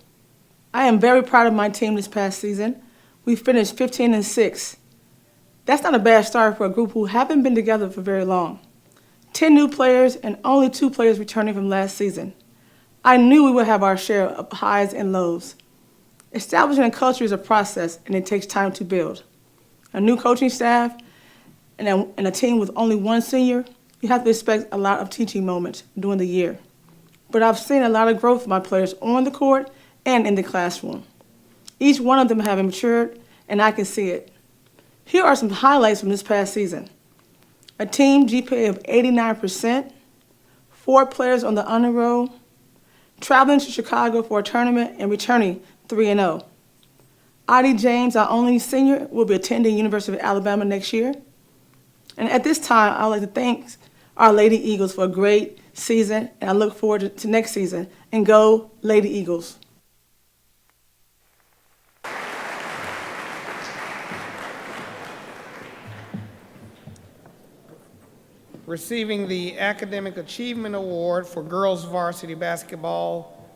I am very proud of my team this past season. We finished 15-6. That's not a bad start for a group who haven't been together for very long. 10 new players and only 2 players returning from last season. I knew we would have our share of highs and lows. Establishing a culture is a process, and it takes time to build. A new coaching staff and a team with only 1 senior, you have to expect a lot of teaching moments during the year. But I've seen a lot of growth from my players on the court and in the classroom. Each one of them have matured, and I can see it. Here are some highlights from this past season. A team GPA of 89%, 4 players on the honor roll, traveling to Chicago for a tournament and returning 3-0. Audie James, our only senior, will be attending University of Alabama next year. And at this time, I would like to thank our Lady Eagles for a great season, and I look forward to next season. And go, Lady Eagles. Receiving the Academic Achievement Award for girls varsity basketball,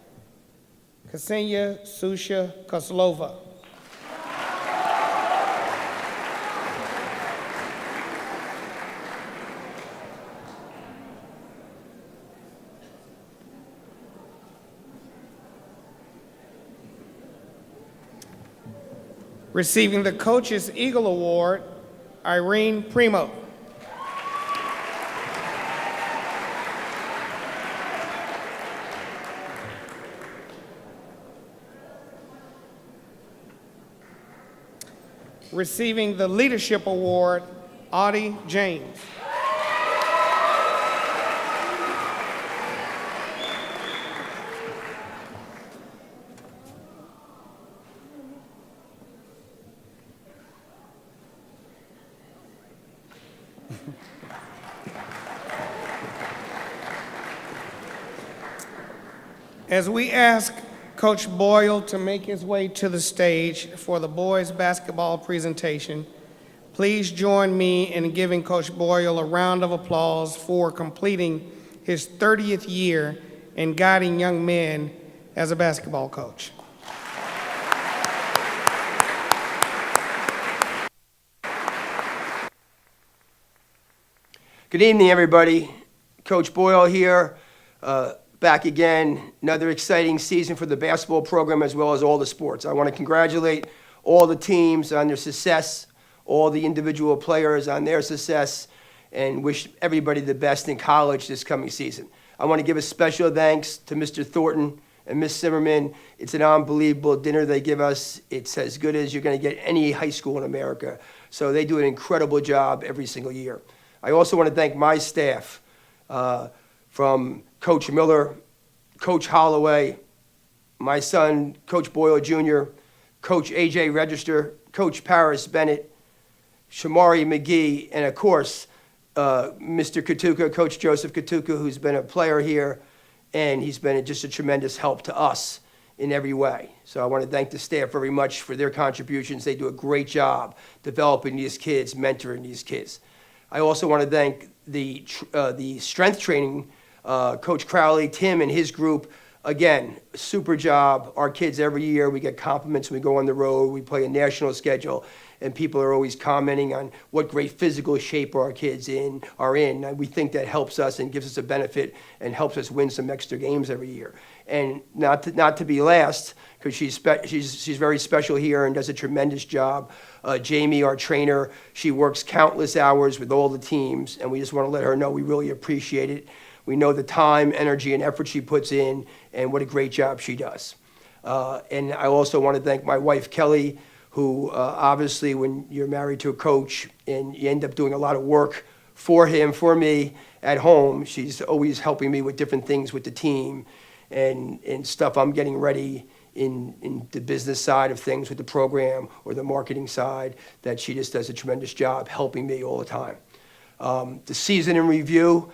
Ksenia Susha Koslova. Receiving the Coach's Eagle Award, Irene Primo. Receiving the Leadership Award, Audie James. As we ask Coach Boyle to make his way to the stage for the boys basketball presentation, please join me in giving Coach Boyle a round of applause for completing his 30th year in guiding young men as a basketball coach. Good evening, everybody. Coach Boyle here, back again. Another exciting season for the basketball program as well as all the sports. I want to congratulate all the teams on their success, all the individual players on their success, and wish everybody the best in college this coming season. I want to give a special thanks to Mr. Thornton And Miss Zimmerman, it's an unbelievable dinner they give us. It's as good as you're going to get any high school in America. So they do an incredible job every single year. I also want to thank my staff, from Coach Miller, Coach Holloway, my son, Coach Boyle Jr., Coach A.J. Register, Coach Paris Bennett, Shamari McGee, and of course, Mr. Katuka, Coach Joseph Katuka, who's been a player here, and he's been just a tremendous help to us in every way. So I want to thank the staff very much for their contributions. They do a great job developing these kids, mentoring these kids. I also want to thank the strength training, Coach Crowley, Tim and his group. Again, super job. Our kids every year, we get compliments when we go on the road. We play a national schedule, and people are always commenting on what great physical shape our kids are in. And we think that helps us and gives us a benefit and helps us win some extra games every year. And not to be last, because she's very special here and does a tremendous job. Jamie, our trainer, she works countless hours with all the teams, and we just want to let her know we really appreciate it. We know the time, energy, and effort she puts in, and what a great job she does. And I also want to thank my wife, Kelly, who obviously when you're married to a coach and you end up doing a lot of work for him, for me at home, she's always helping me with different things with the team and stuff I'm getting ready in the business side of things with the program or the marketing side, that she just does a tremendous job helping me all the time. The season in review,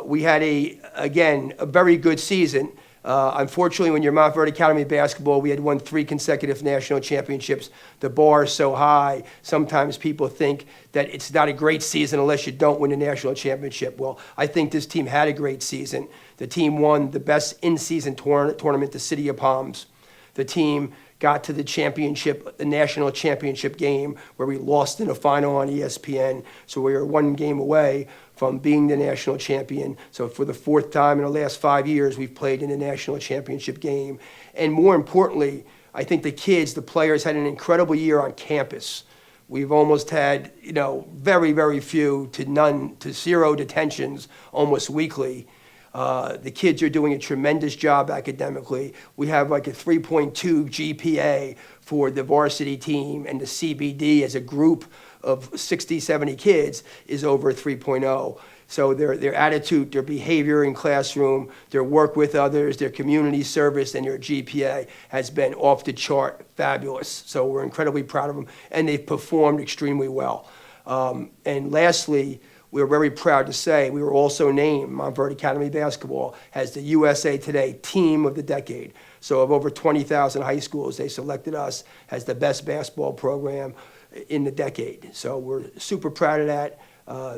we had a very good season. Unfortunately, when you're Montverde Academy basketball, we had won 3 consecutive national championships. The bar is so high, sometimes people think that it's not a great season unless you don't win a national championship. Well, I think this team had a great season. The team won the best in-season tournament, the City of Palms. The team got to the championship, the national championship game, where we lost in a final on ESPN. So we were 1 game away from being the national champion. So for the 4th time in the last 5 years, we've played in the national championship game. And more importantly, I think the kids, the players, had an incredible year on campus. We've almost had, very, very few to none to 0 detentions almost weekly. The kids are doing a tremendous job academically. We have like a 3.2 GPA for the varsity team, and the CBD as a group of 60, 70 kids is over 3.0. So their attitude, their behavior in classroom, their work with others, their community service, and their GPA has been off the chart fabulous. So we're incredibly proud of them, and they've performed extremely well. And lastly, we're very proud to say we were also named, Montverde Academy Basketball, as the USA Today Team of the Decade. So of over 20,000 high schools, they selected us as the best basketball program in the decade. So we're super proud of that.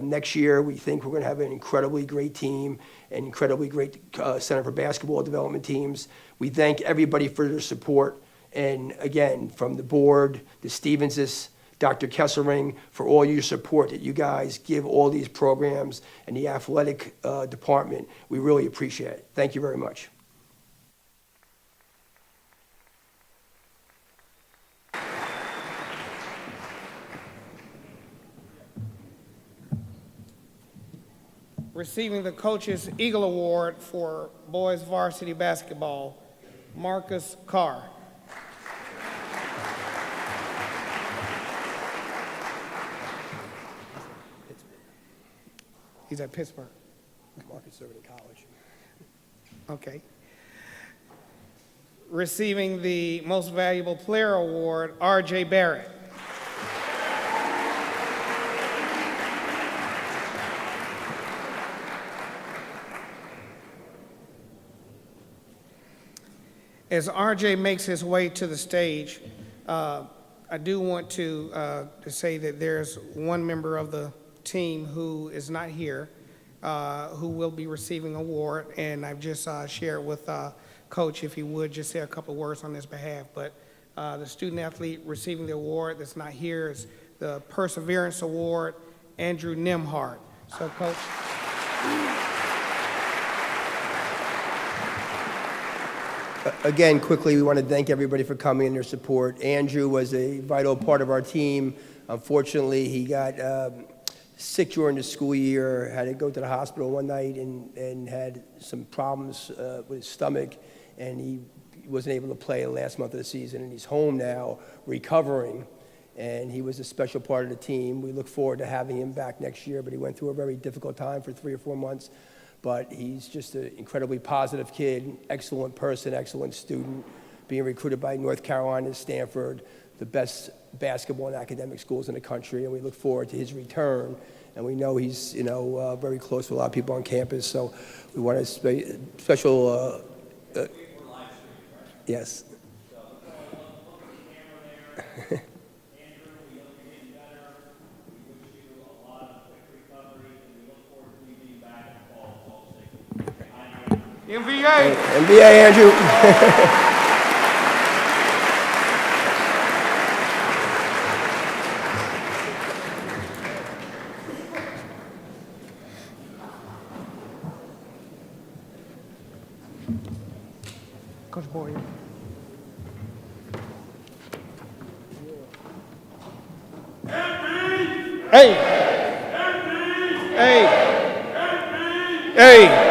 Next year, we think we're going to have an incredibly great team, an incredibly great Center for Basketball Development teams. We thank everybody for their support. And again, from the board, the Stevenses, Dr. Kesselring, for all your support that you guys give all these programs and the athletic department. We really appreciate it. Thank you very much. Receiving the Coach's Eagle Award for boys varsity basketball, Marcus Carr. He's at Pittsburgh. Marcus over to college. Okay. Receiving the Most Valuable Player Award, R.J. Barrett. As R.J. makes his way to the stage, I do want to say that there's one member of the team who is not here, who will be receiving an award, and I've just shared with Coach if he would just say a couple words on his behalf. But the student athlete receiving the award that's not here is the Perseverance Award, Andrew Nimhart. So, Coach. Again, quickly, we want to thank everybody for coming and their support. Andrew was a vital part of our team. Unfortunately, he got sick during the school year, had to go to the hospital one night and had some problems with his stomach. and he wasn't able to play the last month of the season, and he's home now, recovering, and he was a special part of the team. We look forward to having him back next year, but he went through a very difficult time for 3 or 4 months. But he's just an incredibly positive kid, excellent person, excellent student, being recruited by North Carolina and Stanford, the best basketball and academic schools in the country, and we look forward to his return. And we know he's, very close to a lot of people on campus, so we want a special, yes. NBA. NBA, Andrew. Coach Boyer. Hey! Hey! Hey!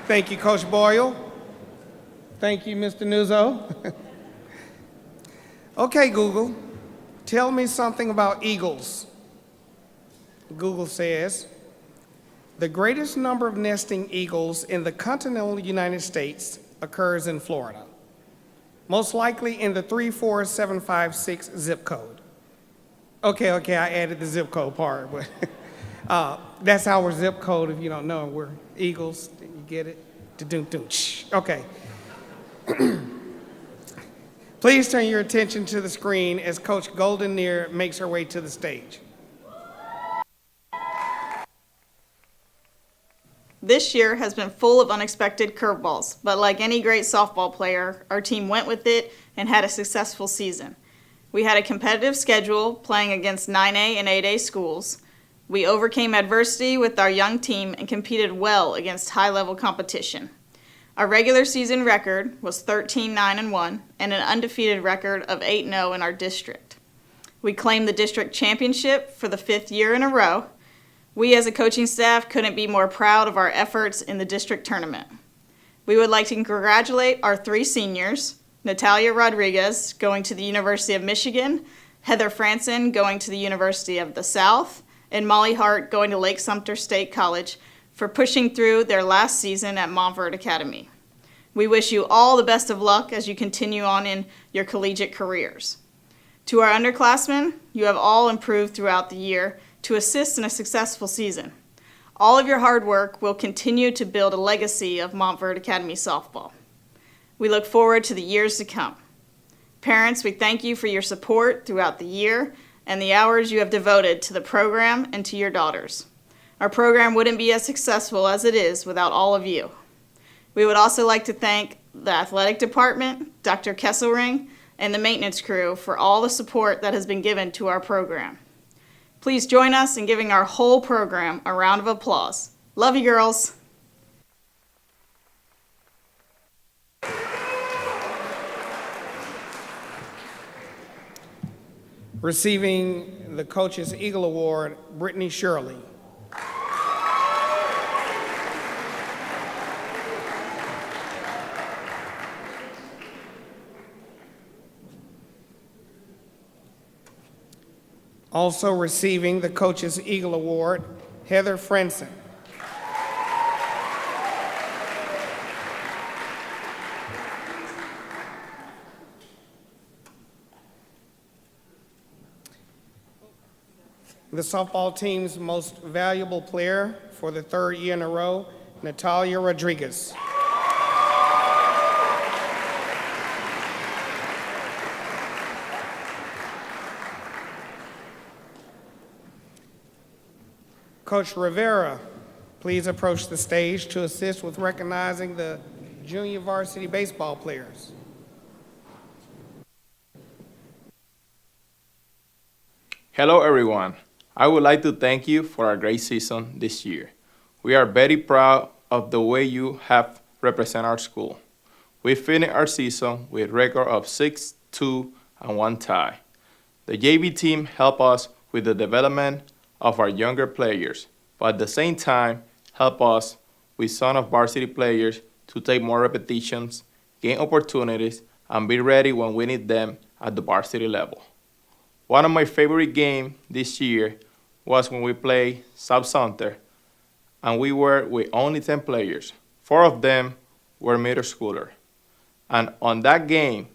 Thank you, Coach Boyle. Thank you, Mr. Nuzzo. Okay, Google, tell me something about eagles. Google says, the greatest number of nesting eagles in the continental United States occurs in Florida, most likely in the 34756 zip code. Okay, I added the zip code part, but that's our zip code if you don't know. We're eagles, you get it? Okay. Please turn your attention to the screen as Coach Golden Neer makes her way to the stage. This year has been full of unexpected curveballs, but like any great softball player, our team went with it and had a successful season. We had a competitive schedule playing against 9A and 8A schools. We overcame adversity with our young team and competed well against high-level competition. Our regular season record was 13-9-1 and an undefeated record of 8-0 in our district. We claimed the district championship for the 5th year in a row. We as a coaching staff couldn't be more proud of our efforts in the district tournament. We would like to congratulate our 3 seniors, Natalia Rodriguez going to the University of Michigan, Heather Franson going to the University of the South, and Molly Hart going to Lake Sumter State College for pushing through their last season at Montverde Academy. We wish you all the best of luck as you continue on in your collegiate careers. To our underclassmen, you have all improved throughout the year to assist in a successful season. All of your hard work will continue to build a legacy of Montverde Academy softball. We look forward to the years to come. Parents, we thank you for your support throughout the year and the hours you have devoted to the program and to your daughters. Our program wouldn't be as successful as it is without all of you. We would also like to thank the athletic department, Dr. Kesselring, and the maintenance crew for all the support that has been given to our program. Please join us in giving our whole program a round of applause. Love you, girls. Receiving the Coach's Eagle Award, Brittany Shirley. Also receiving the Coach's Eagle Award, Heather Franson. The softball team's most valuable player for the 3rd year in a row, Natalia Rodriguez. Coach Rivera, please approach the stage to assist with recognizing the junior varsity baseball players. Hello everyone. I would like to thank you for a great season this year. We are very proud of the way you have represented our school. We finished our season with a record of 6-2 and 1 tie. The JV team helped us with the development of our younger players, but at the same time help us with some of varsity players to take more repetitions, gain opportunities, and be ready when we need them at the varsity level. One of my favorite games this year was when we played South Sumter, and we were with only 10 players. 4 of them were middle schoolers. And on that game,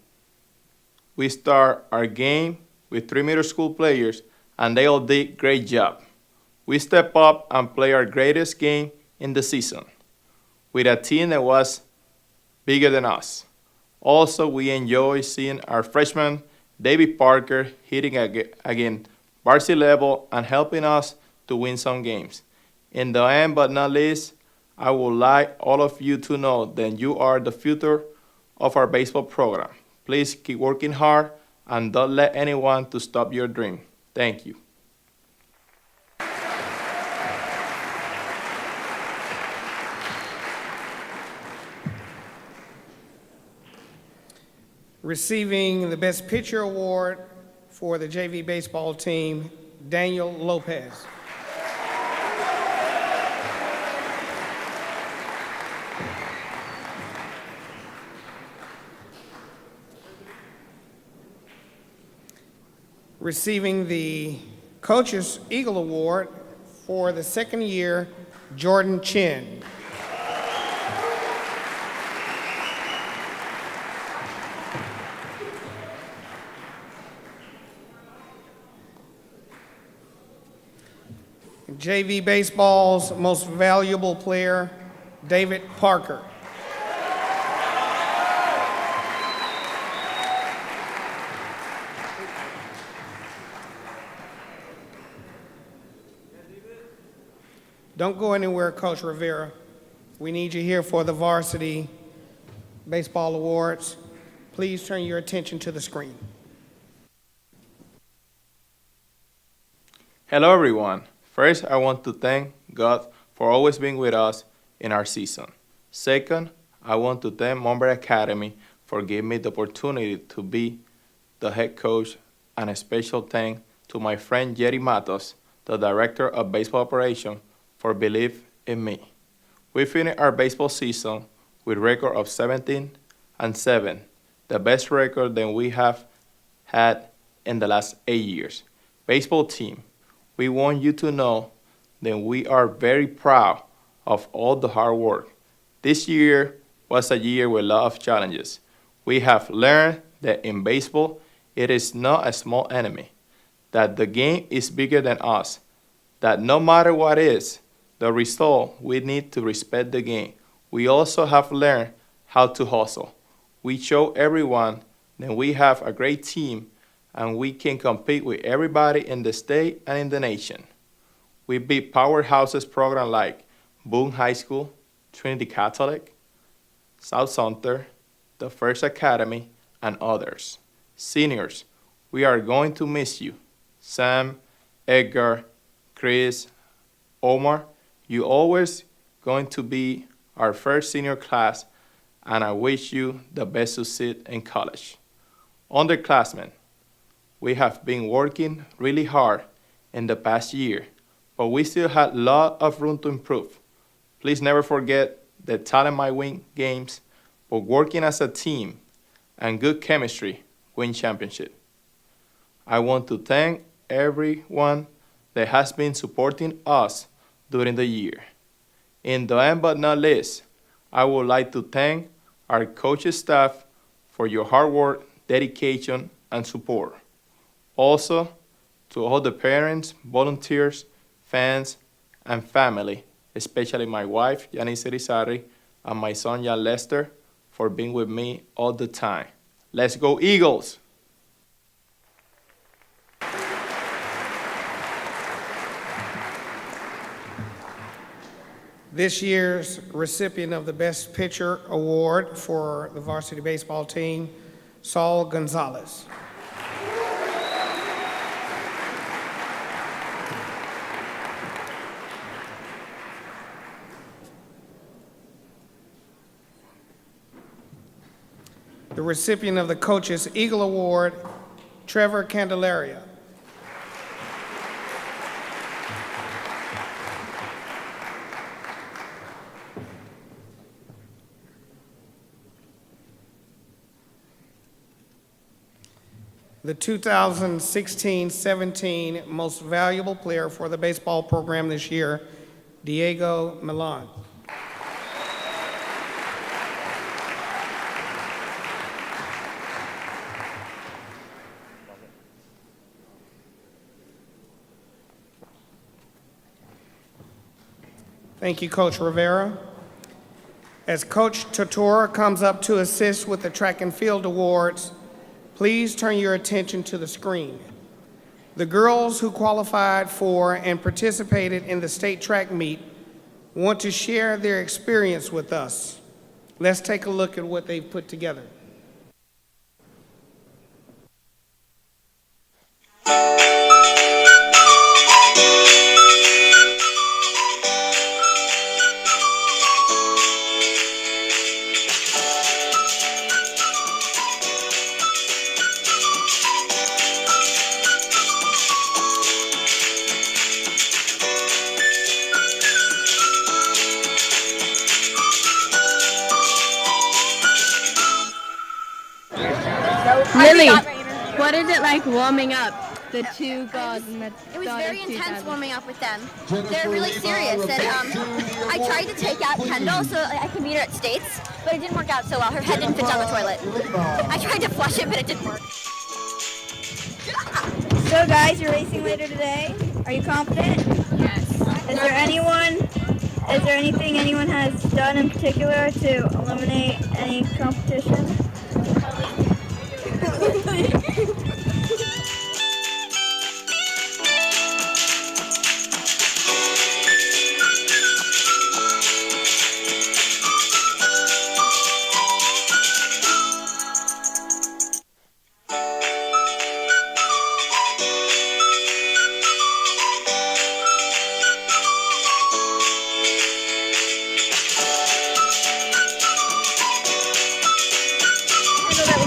we start our game with 3 middle school players, and they all did great job. We stepped up and played our greatest game in the season with a team that was bigger than us. Also, we enjoy seeing our freshman David Parker hitting again varsity level and helping us to win some games. In the end, but not least, I would like all of you to know that you are the future of our baseball program. Please keep working hard and don't let anyone to stop your dream. Thank you. Receiving the Best Pitcher Award for the JV baseball team, Daniel Lopez. Receiving the Coach's Eagle Award for the second year, Jordan Chin. JV Baseball's Most Valuable Player, David Parker. Don't go anywhere, Coach Rivera. We need you here for the Varsity Baseball Awards. Please turn your attention to the screen. Hello, everyone. First, I want to thank God for always being with us in our season. Second, I want to thank Montverde Academy for giving me the opportunity to be the head coach, and a special thanks to my friend Jerry Matos, the director of baseball operations, for believing in me. We finished our baseball season with a record of 17-7, the best record that we have had in the last 8 years. Baseball team, we want you to know that we are very proud of all the hard work. This year was a year with a lot of challenges. We have learned that in baseball, it is not a small enemy, that the game is bigger than us, that no matter what is the result, we need to respect the game. We also have learned how to hustle. We show everyone that we have a great team and we can compete with everybody in the state and in the nation. We beat powerhouses programs like Boone High School, Trinity Catholic, South Sumter, the First Academy, and others. Seniors, we are going to miss you. Sam, Edgar, Chris, Omar, you always going to be our first senior class, and I wish you the best success in college. Underclassmen, we have been working really hard in the past year, but we still have a lot of room to improve. Please never forget that talent might win games, but working as a team and good chemistry win championship. I want to thank everyone that has been supporting us during the year. In the end but not least, I would like to thank our coaching staff for your hard work, dedication, and support. Also, to all the parents, volunteers, fans, and family, especially my wife, Yanis Irizarry, and my son, Jan Lester, for being with me all the time. Let's go, Eagles! This year's recipient of the Best Pitcher Award for the varsity baseball team, Saul Gonzalez. The recipient of the Coach's Eagle Award, Trevor Candelaria. the 2016-17 Most Valuable Player for the baseball program this year, Diego Milan. Thank you, Coach Rivera. As Coach Totora comes up to assist with the track and field awards, please turn your attention to the screen. The girls who qualified for and participated in the state track meet want to share their experience with us. Let's take a look at what they've put together. Lily, what is it like warming up the two girls? It was very intense warming up with them. They're really serious, and I tried to take out Kendall so I could meet her at States, but it didn't work out so well. Her head didn't fit down the toilet. I tried to flush it, but it didn't work. So guys, you're racing later today. Are you confident? Yes. Is there anything anyone has done in particular to eliminate any competition?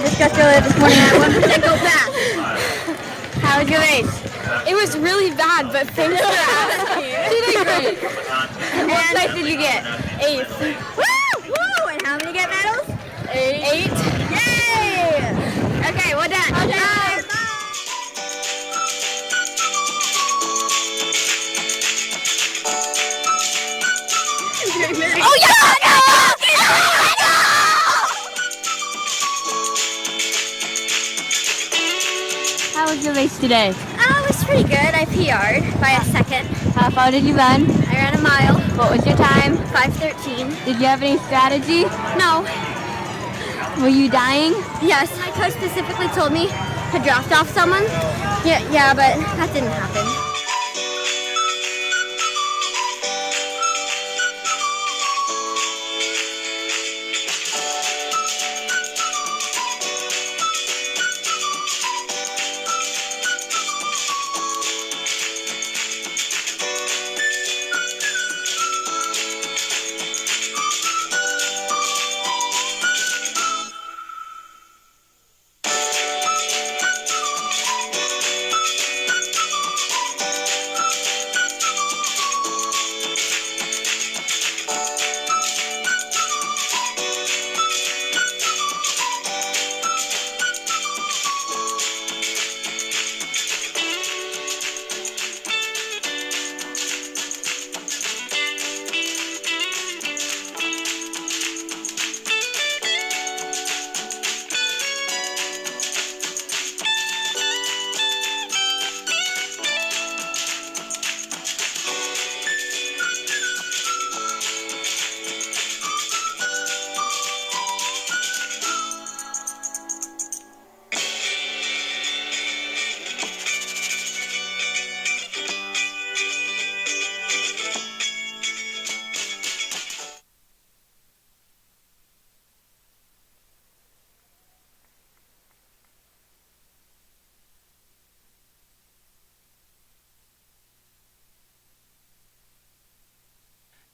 Discussed earlier this morning at 1% go fast. How was your race? It was really bad, but thanks for asking. You did great. And what place did you get? 8th. Woo! Woo! And how many get medals? 8. Yay! Okay, well done. Okay. Bye. Oh yeah! How was your race today? It was pretty good. I PR'd by a second. How far did you run? I ran a mile. What was your time? 5:13. Did you have any strategy? No. Were you dying? Yes, my coach specifically told me to draft off someone. Yeah, but that didn't happen.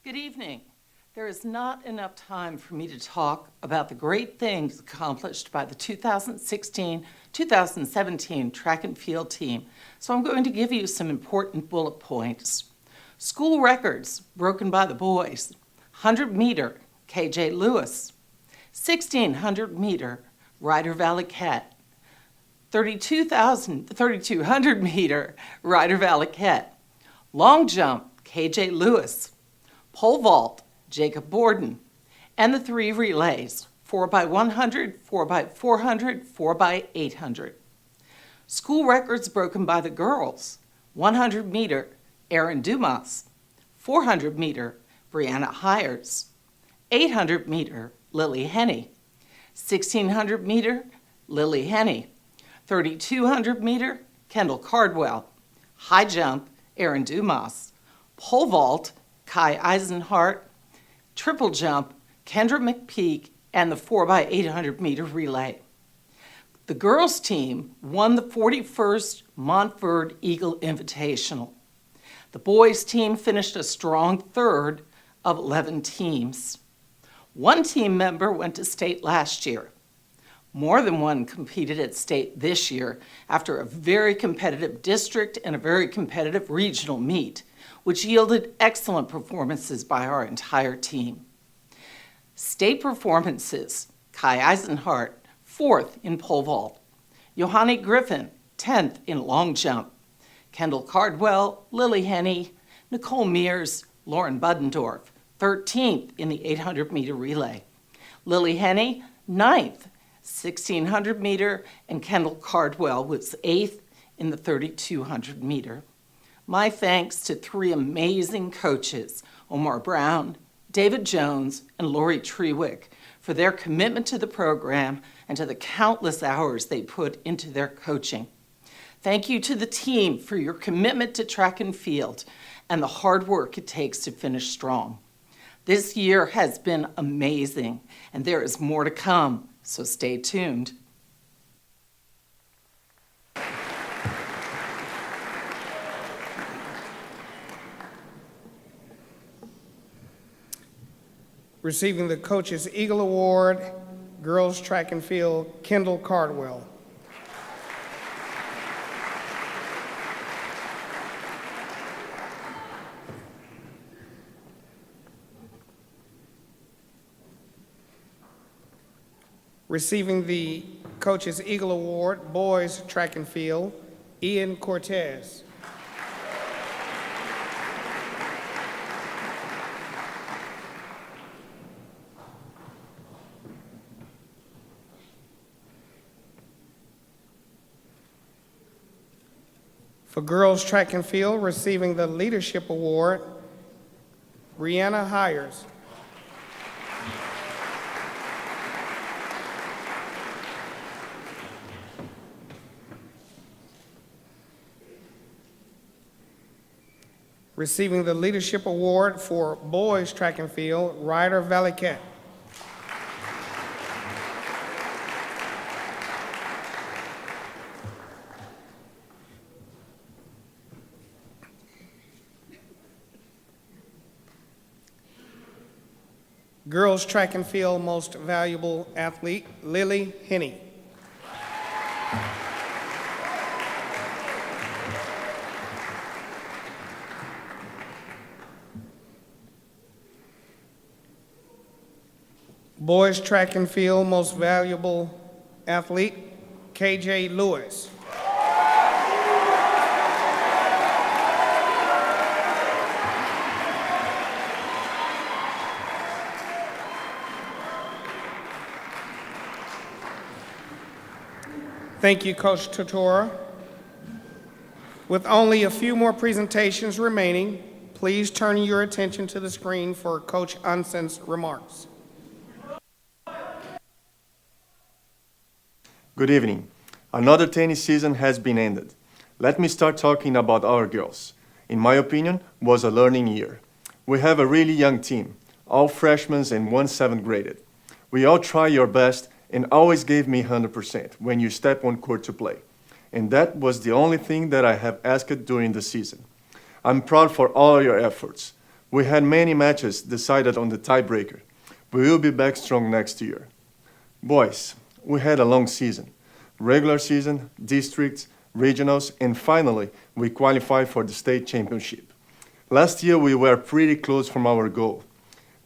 Good evening. There is not enough time for me to talk about the great things accomplished by the 2016-2017 track and field team, so I'm going to give you some important bullet points. School records broken by the boys. 100-meter, KJ Lewis. 1600-meter, Ryder Valley Cat. 3,200 meter, Ryder Valakette. Long jump, KJ Lewis. Pole vault, Jacob Borden. And the 3 relays, 4x100, 4x400, 4x800. School records broken by the girls. 100 meter, Erin Dumas. 400 meter, Brianna Hires. 800 meter, Lily Henney. 1600 meter, Lily Henney. 3,200 meter, Kendall Cardwell. High jump, Erin Dumas. Pole vault, Kai Eisenhart. Triple jump, Kendra McPeak, and the 4x800 meter relay. The girls' team won the 41st Montverde Eagle Invitational. The boys' team finished a strong 3rd of 11 teams. 1 team member went to state last year. More than one competed at state this year after a very competitive district and a very competitive regional meet, which yielded excellent performances by our entire team. State performances, Kai Eisenhart, 4th in pole vault. Johanny Griffin, 10th in long jump. Kendall Cardwell, Lily Henney, Nicole Mears, Lauren Buddendorf, 13th in the 800 meter relay. Lily Henney, 9th, 1600 meter, and Kendall Cardwell was 8th in the 3200 meter. My thanks to 3 amazing coaches, Omar Brown, David Jones, and Lori Trewick, for their commitment to the program and to the countless hours they put into their coaching. Thank you to the team for your commitment to track and field and the hard work it takes to finish strong. This year has been amazing, and there is more to come, so stay tuned. Receiving the Coach's Eagle Award, girls track and field, Kendall Cardwell. Receiving the Coach's Eagle Award, boys track and field, Ian Cortez. For girls track and field, receiving the Leadership Award, Brianna Hires. Receiving the Leadership Award for boys track and field, Ryder Valakette. Girls track and field most valuable athlete, Lily Henney. Boys track and field most valuable athlete, KJ Lewis. Thank you, Coach Tortora. With only a few more presentations remaining, please turn your attention to the screen for Coach Unson's remarks. Good evening. Another tennis season has been ended. Let me start talking about our girls. In my opinion, was a learning year. We have a really young team, all freshmen and 1 7th graded. We all try your best and always gave me 100% when you step on court to play. And that was the only thing that I have asked during the season. I'm proud for all your efforts. We had many matches decided on the tiebreaker. We will be back strong next year. Boys, we had a long season. Regular season, districts, regionals, and finally, we qualified for the state championship. Last year, we were pretty close from our goal.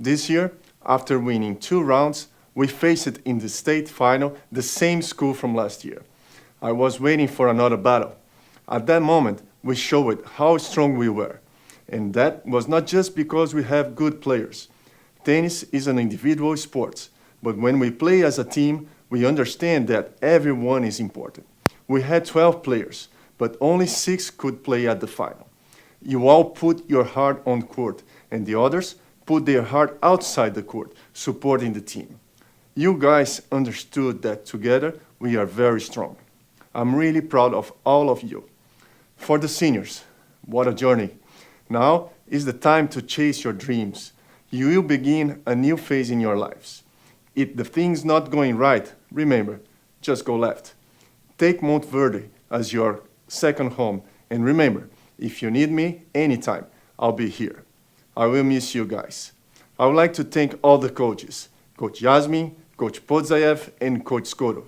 This year, after winning 2 rounds, we faced in the state final the same school from last year. I was waiting for another battle. At that moment, we showed how strong we were. And that was not just because we have good players. Tennis is an individual sport, but when we play as a team, we understand that everyone is important. We had 12 players, but only 6 could play at the final. You all put your heart on court, and the others put their heart outside the court, supporting the team. You guys understood that together we are very strong. I'm really proud of all of you. For the seniors, what a journey. Now is the time to chase your dreams. You will begin a new phase in your lives. If the thing's not going right, remember, just go left. Take Montverde as your second home, and remember, if you need me anytime, I'll be here. I will miss you guys. I would like to thank all the coaches, Coach Yasmin, Coach Podzayev, and Coach Skoro.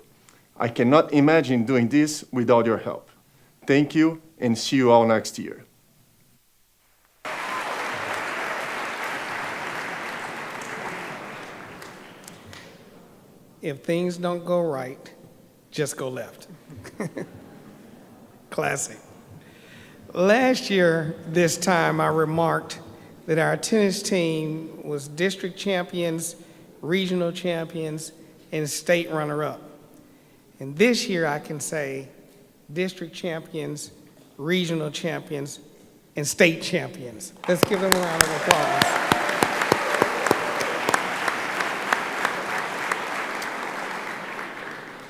I cannot imagine doing this without your help. Thank you, and see you all next year. If things don't go right, just go left. Classic. Last year, this time, I remarked that our tennis team was district champions, regional champions, and state runner-up. And this year, I can say district champions, regional champions, and state champions. Let's give them a round of applause.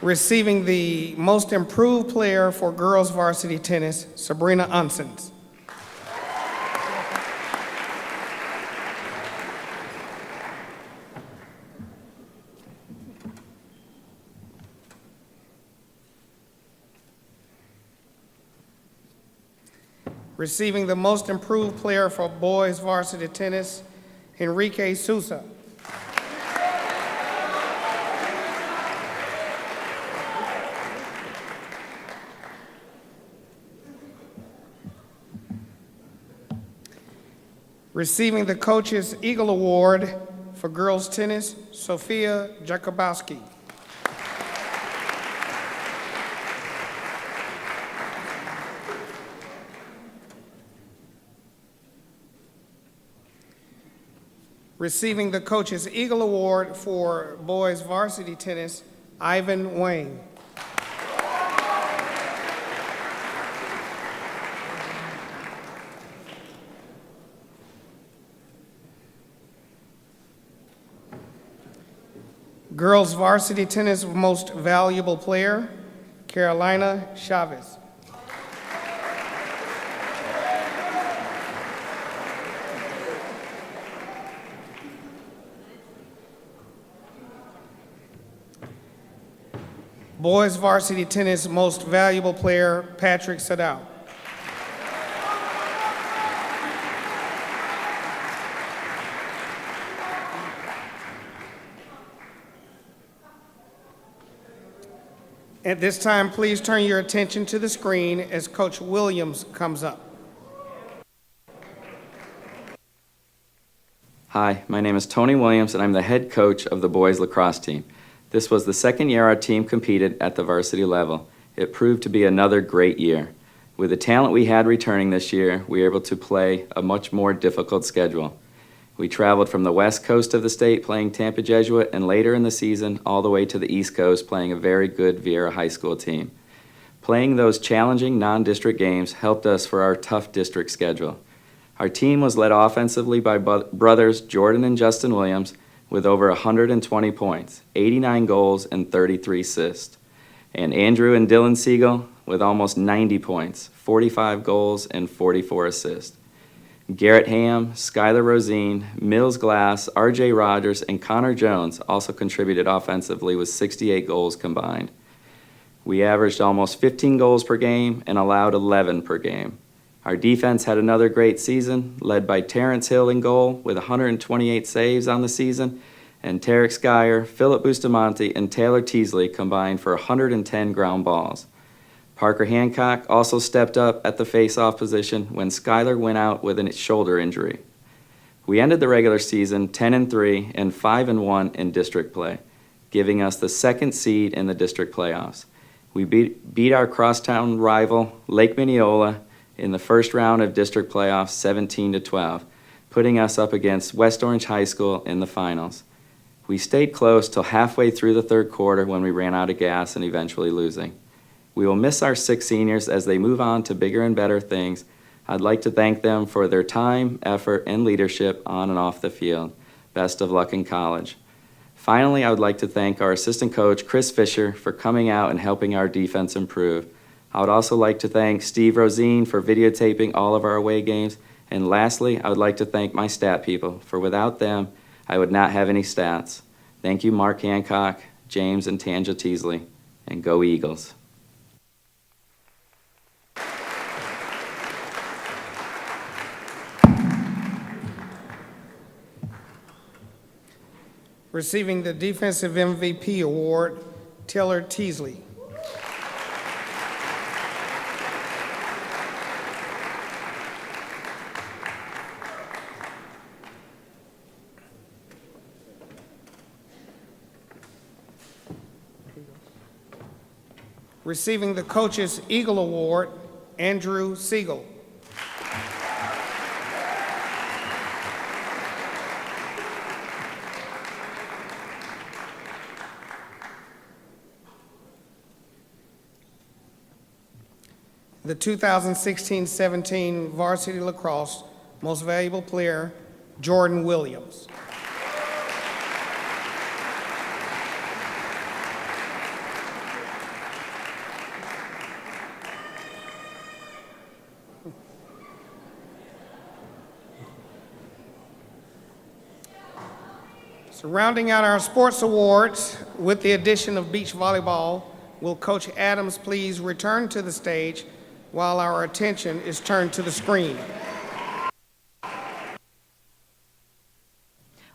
Receiving the most improved player for girls varsity tennis, Sabrina Unsens. Receiving the most improved player for boys varsity tennis, Enrique Sousa. Receiving the Coach's Eagle Award for girls tennis, Sofia Jakubowski. Receiving the Coach's Eagle Award for boys varsity tennis, Ivan Wayne. Girls varsity tennis most valuable player, Carolina Chavez. Boys varsity tennis most valuable player, Patrick Sadao. At this time, please turn your attention to the screen as Coach Williams comes up. Hi, my name is Tony Williams, and I'm the head coach of the boys lacrosse team. This was the second year our team competed at the varsity level. It proved to be another great year. With the talent we had returning this year, we were able to play a much more difficult schedule. We traveled from the west coast of the state playing Tampa Jesuit, and later in the season all the way to the east coast playing a very good Vieira High School team. Playing those challenging non-district games helped us for our tough district schedule. Our team was led offensively by brothers Jordan and Justin Williams with over 120 points, 89 goals, and 33 assists. And Andrew and Dylan Siegel with almost 90 points, 45 goals, and 44 assists. Garrett Ham, Skylar Rosine, Mills Glass, R.J. Rogers, and Connor Jones also contributed offensively with 68 goals combined. We averaged almost 15 goals per game and allowed 11 per game. Our defense had another great season, led by Terrence Hill in goal with 128 saves on the season, and Tarek Skyer, Philip Bustamante, and Taylor Teasley combined for 110 ground balls. Parker Hancock also stepped up at the face-off position when Skylar went out with a shoulder injury. We ended the regular season 10-3 and 5-1 in district play, giving us the second seed in the district playoffs. We beat our crosstown rival, Lake Mineola, in the first round of district playoffs 17-12, putting us up against West Orange High School in the finals. We stayed close till halfway through the third quarter when we ran out of gas and eventually losing. We will miss our 6 seniors as they move on to bigger and better things. I'd like to thank them for their time, effort, and leadership on and off the field. Best of luck in college. Finally, I would like to thank our assistant coach, Chris Fisher, for coming out and helping our defense improve. I would also like to thank Steve Rosine for videotaping all of our away games. And lastly, I would like to thank my stat people, for without them, I would not have any stats. Thank you, Mark Hancock, James and Tanja Teasley, and go Eagles. Receiving the Defensive MVP Award, Taylor Teasley. Receiving the Coach's Eagle Award, Andrew Siegel. The 2016-17 Varsity Lacrosse Most Valuable Player, Jordan Williams. So rounding out our sports awards with the addition of beach volleyball, will Coach Adams please return to the stage while our attention is turned to the screen.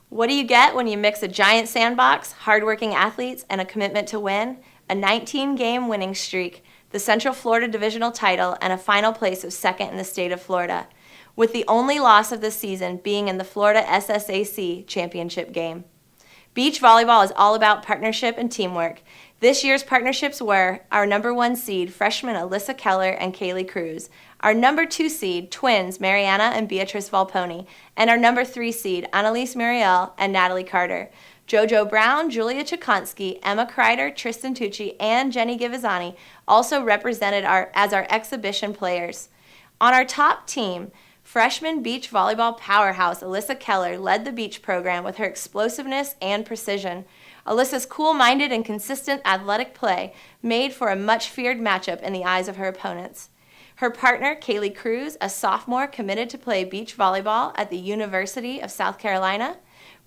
What do you get when you mix a giant sandbox, hardworking athletes, and a commitment to win? A 19-game winning streak, the Central Florida Divisional title, and a final place of second in the state of Florida, with the only loss of the season being in the Florida SSAC championship game. Beach volleyball is all about partnership and teamwork. This year's partnerships were our #1 seed, freshman Alyssa Keller and Kaylee Cruz, our #2 seed, twins Mariana and Beatrice Volponi, and our #3 seed, Annalise Muriel and Natalie Carter. JoJo Brown, Julia Chikonsky, Emma Kreider, Tristan Tucci, and Jenny Givizani also represented as our exhibition players. On our top team, freshman beach volleyball powerhouse Alyssa Keller led the beach program with her explosiveness and precision. Alyssa's cool-minded and consistent athletic play made for a much-feared matchup in the eyes of her opponents. Her partner, Kaylee Cruz, a sophomore committed to play beach volleyball at the University of South Carolina,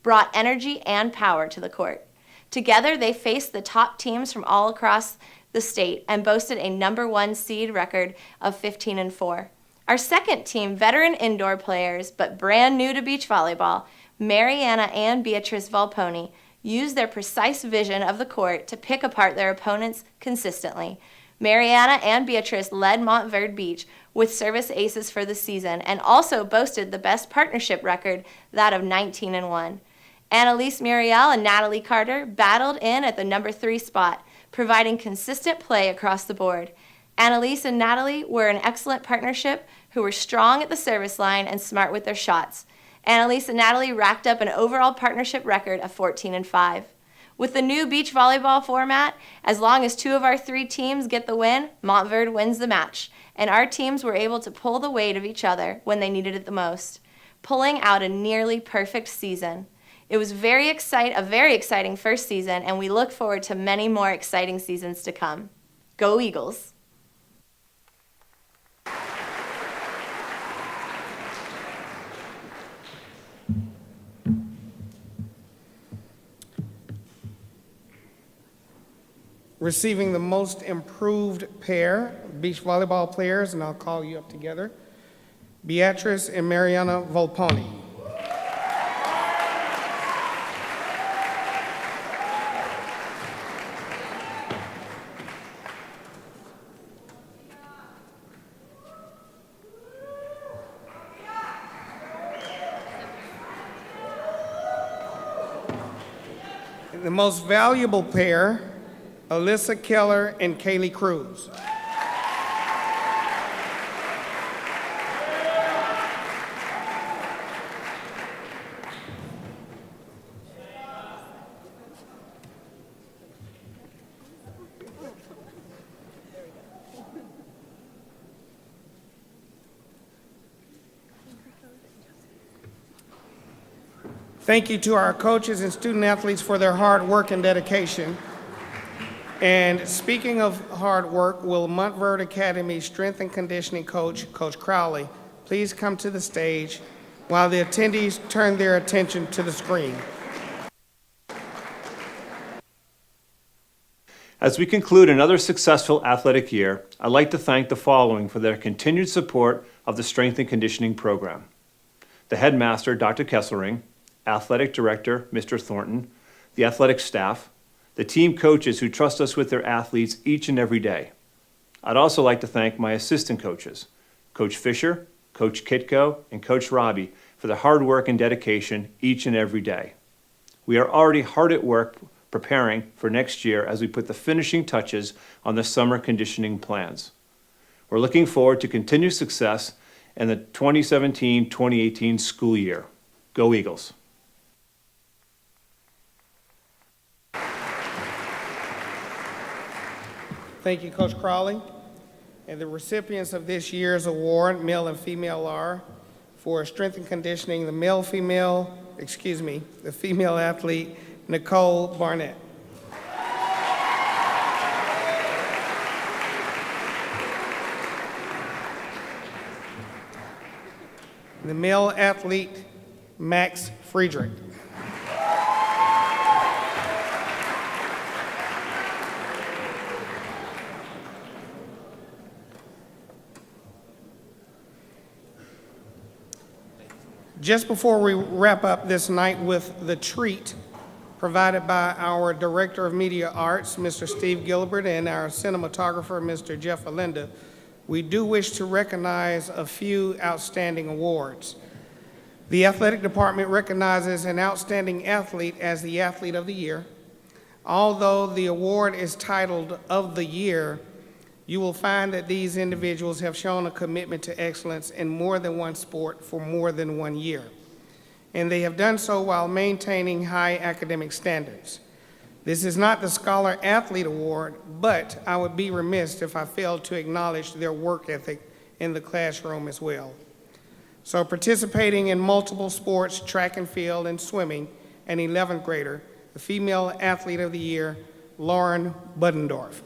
brought energy and power to the court. Together, they faced the top teams from all across the state and boasted a #1 seed record of 15-4. Our second team, veteran indoor players, but brand new to beach volleyball, Mariana and Beatrice Volponi, used their precise vision of the court to pick apart their opponents consistently. Mariana and Beatrice led Montverde Beach with service aces for the season and also boasted the best partnership record, that of 19-1. Annalise Muriel and Natalie Carter battled in at the #3 spot, providing consistent play across the board. Annalise and Natalie were an excellent partnership who were strong at the service line and smart with their shots. Annalise and Natalie racked up an overall partnership record of 14-5. With the new beach volleyball format, as long as 2 of our 3 teams get the win, Montverde wins the match, and our teams were able to pull the weight of each other when they needed it the most, pulling out a nearly perfect season. It was a very exciting first season, and we look forward to many more exciting seasons to come. Go Eagles! Receiving the most improved pair, beach volleyball players, and I'll call you up together, Beatrice and Mariana Volponi. The most valuable pair, Alyssa Keller and Kaylee Cruz. Thank you to our coaches and student athletes for their hard work and dedication. And speaking of hard work, will Montverde Academy strength and conditioning coach, Coach Crowley, please come to the stage while the attendees turn their attention to the screen. As we conclude another successful athletic year, I'd like to thank the following for their continued support of the strength and conditioning program. The headmaster, Dr. Kesselring, athletic director, Mr. Thornton, the athletic staff, the team coaches who trust us with their athletes each and every day. I'd also like to thank my assistant coaches, Coach Fisher, Coach Kitko, and Coach Robbie for their hard work and dedication each and every day. We are already hard at work preparing for next year as we put the finishing touches on the summer conditioning plans. We're looking forward to continued success in the 2017-2018 school year. Go Eagles! Thank you, Coach Crowley. And the recipients of this year's award, male and female, are for strength and conditioning, the female athlete, Nicole Barnett. The male athlete, Max Friedrich. Just before we wrap up this night with the treat provided by our Director of Media Arts, Mr. Steve Gilbert, and our cinematographer, Mr. Jeff Alinda, we do wish to recognize a few outstanding awards. The Athletic Department recognizes an outstanding athlete as the Athlete of the Year. Although the award is titled Of the Year, you will find that these individuals have shown a commitment to excellence in more than one sport for more than 1 year. And they have done so while maintaining high academic standards. This is not the Scholar Athlete Award, but I would be remiss if I failed to acknowledge their work ethic in the classroom as well. So participating in multiple sports, track and field, and swimming, an 11th grader, the Female Athlete of the Year, Lauren Buddendorf.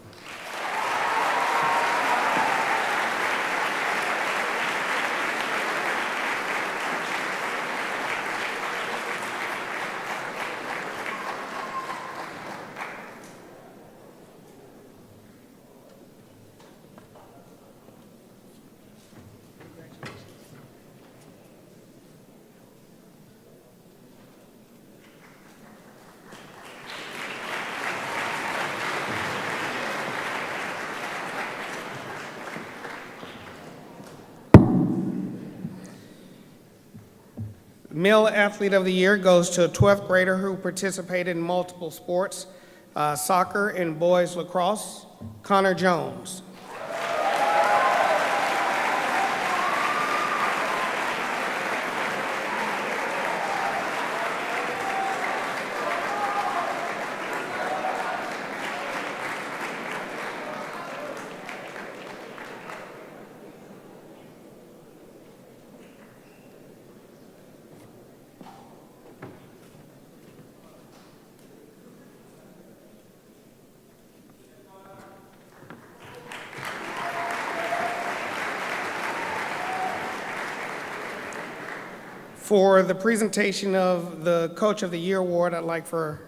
Male Athlete of the Year goes to a 12th grader who participated in multiple sports, soccer and boys lacrosse, Connor Jones. For the presentation of the Coach of the Year Award, I'd like for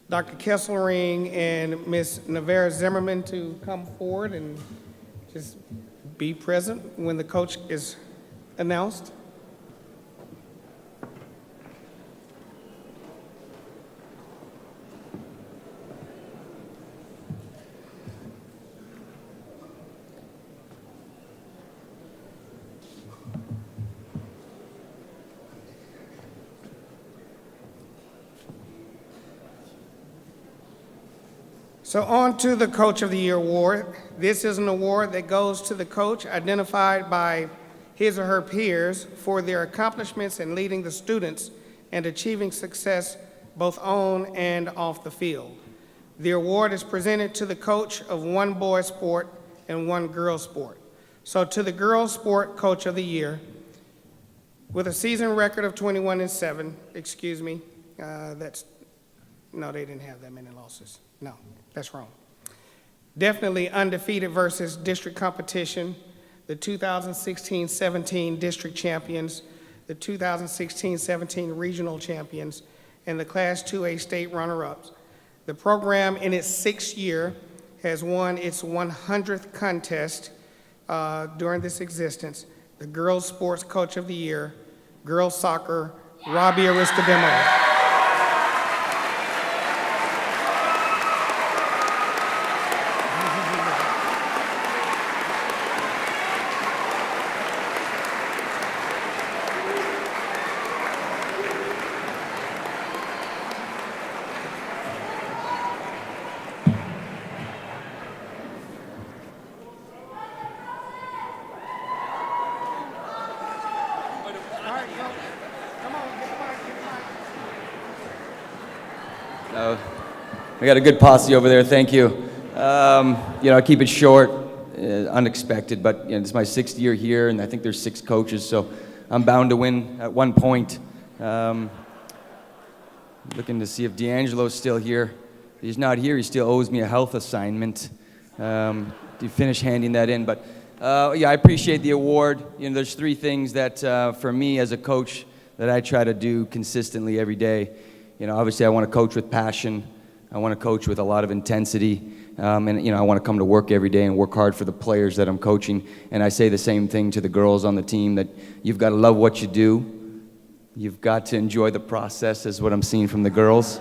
Dr. Kesselring and Ms. Nevera Zimmerman to come forward and just be present when the coach is announced. So on to the Coach of the Year award. This is an award that goes to the coach identified by his or her peers for their accomplishments in leading the students and achieving success both on and off the field. The award is presented to the coach of one boys sport and one girls sport. So to the girls sport Coach of the Year, with a season record of 21-7, excuse me, no, they didn't have that many losses. No, that's wrong. Definitely undefeated versus district competition, the 2016-17 district champions, the 2016-17 regional champions, and the Class 2A state runner-ups. The program in its 6th year has won its 100th contest during this existence, the Girls Sports Coach of the Year, Girls Soccer, Robbie Aristodemo. We got a good posse over there, thank you. I keep it short, unexpected, but this is my 6th year here, and I think there's 6 coaches, so I'm bound to win at one point. Looking to see if D'Angelo's still here. If he's not here, he still owes me a health assignment. To finish handing that in, but I appreciate the award. There's 3 things that for me as a coach that I try to do consistently every day. Obviously I want to coach with passion. I want to coach with a lot of intensity, and I want to come to work every day and work hard for the players that I'm coaching. And I say the same thing to the girls on the team, that you've got to love what you do. You've got to enjoy the process, is what I'm seeing from the girls.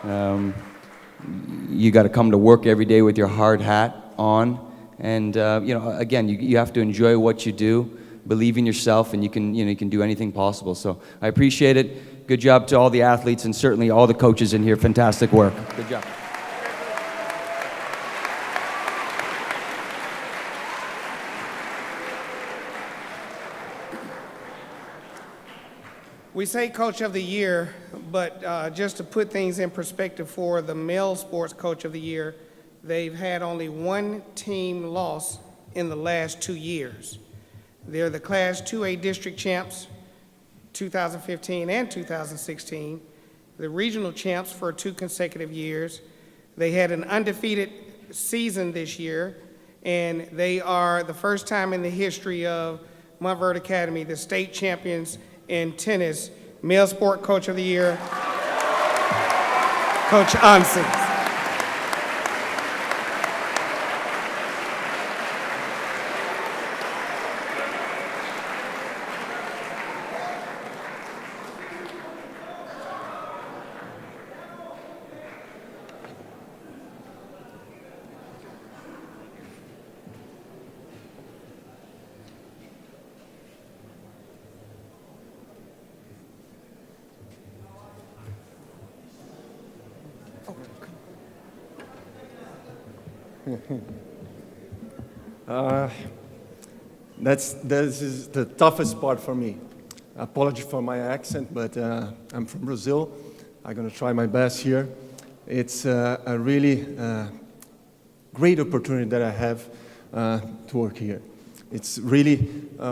You got to come to work every day with your hard hat on, and again, you have to enjoy what you do, believe in yourself, and you can do anything possible. So I appreciate it. Good job to all the athletes and certainly all the coaches in here. Fantastic work. Good job. We say Coach of the Year, but just to put things in perspective for the male sports Coach of the Year, they've had only 1 team loss in the last 2 years. They're the Class 2A district champs, 2015 and 2016, the regional champs for 2 consecutive years. They had an undefeated season this year, and they are the first time in the history of Montverde Academy, the state champions in tennis, male sport Coach of the Year, Coach Ansins. This is the toughest part for me. Apology for my accent, but I'm from Brazil. I'm going to try my best here. It's a really great opportunity that I have to work here. It's really,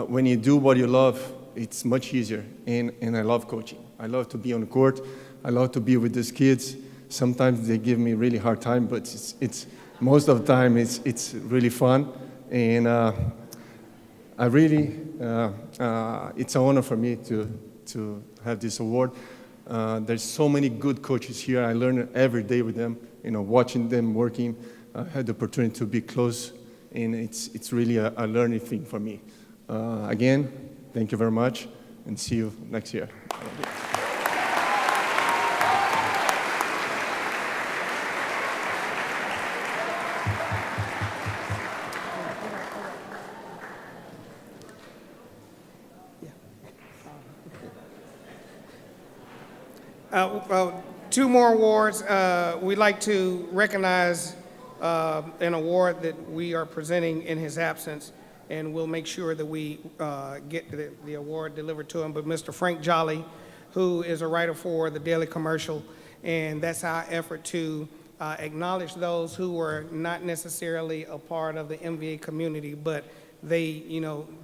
when you do what you love, it's much easier, and I love coaching. I love to be on the court. I love to be with these kids. Sometimes they give me really hard time, but it's most of the time it's really fun, and I really it's an honor for me to have this award. There's so many good coaches here. I learn every day with them. Watching them working. I had the opportunity to be close, and it's really a learning thing for me. Again, thank you very much, and see you next year. Well, 2 more awards. We'd like to recognize an award that we are presenting in his absence, and we'll make sure that we get the award delivered to him. But Mr. Frank Jolly, who is a writer for the Daily Commercial, and that's our effort to acknowledge those who were not necessarily a part of the MVA community, but they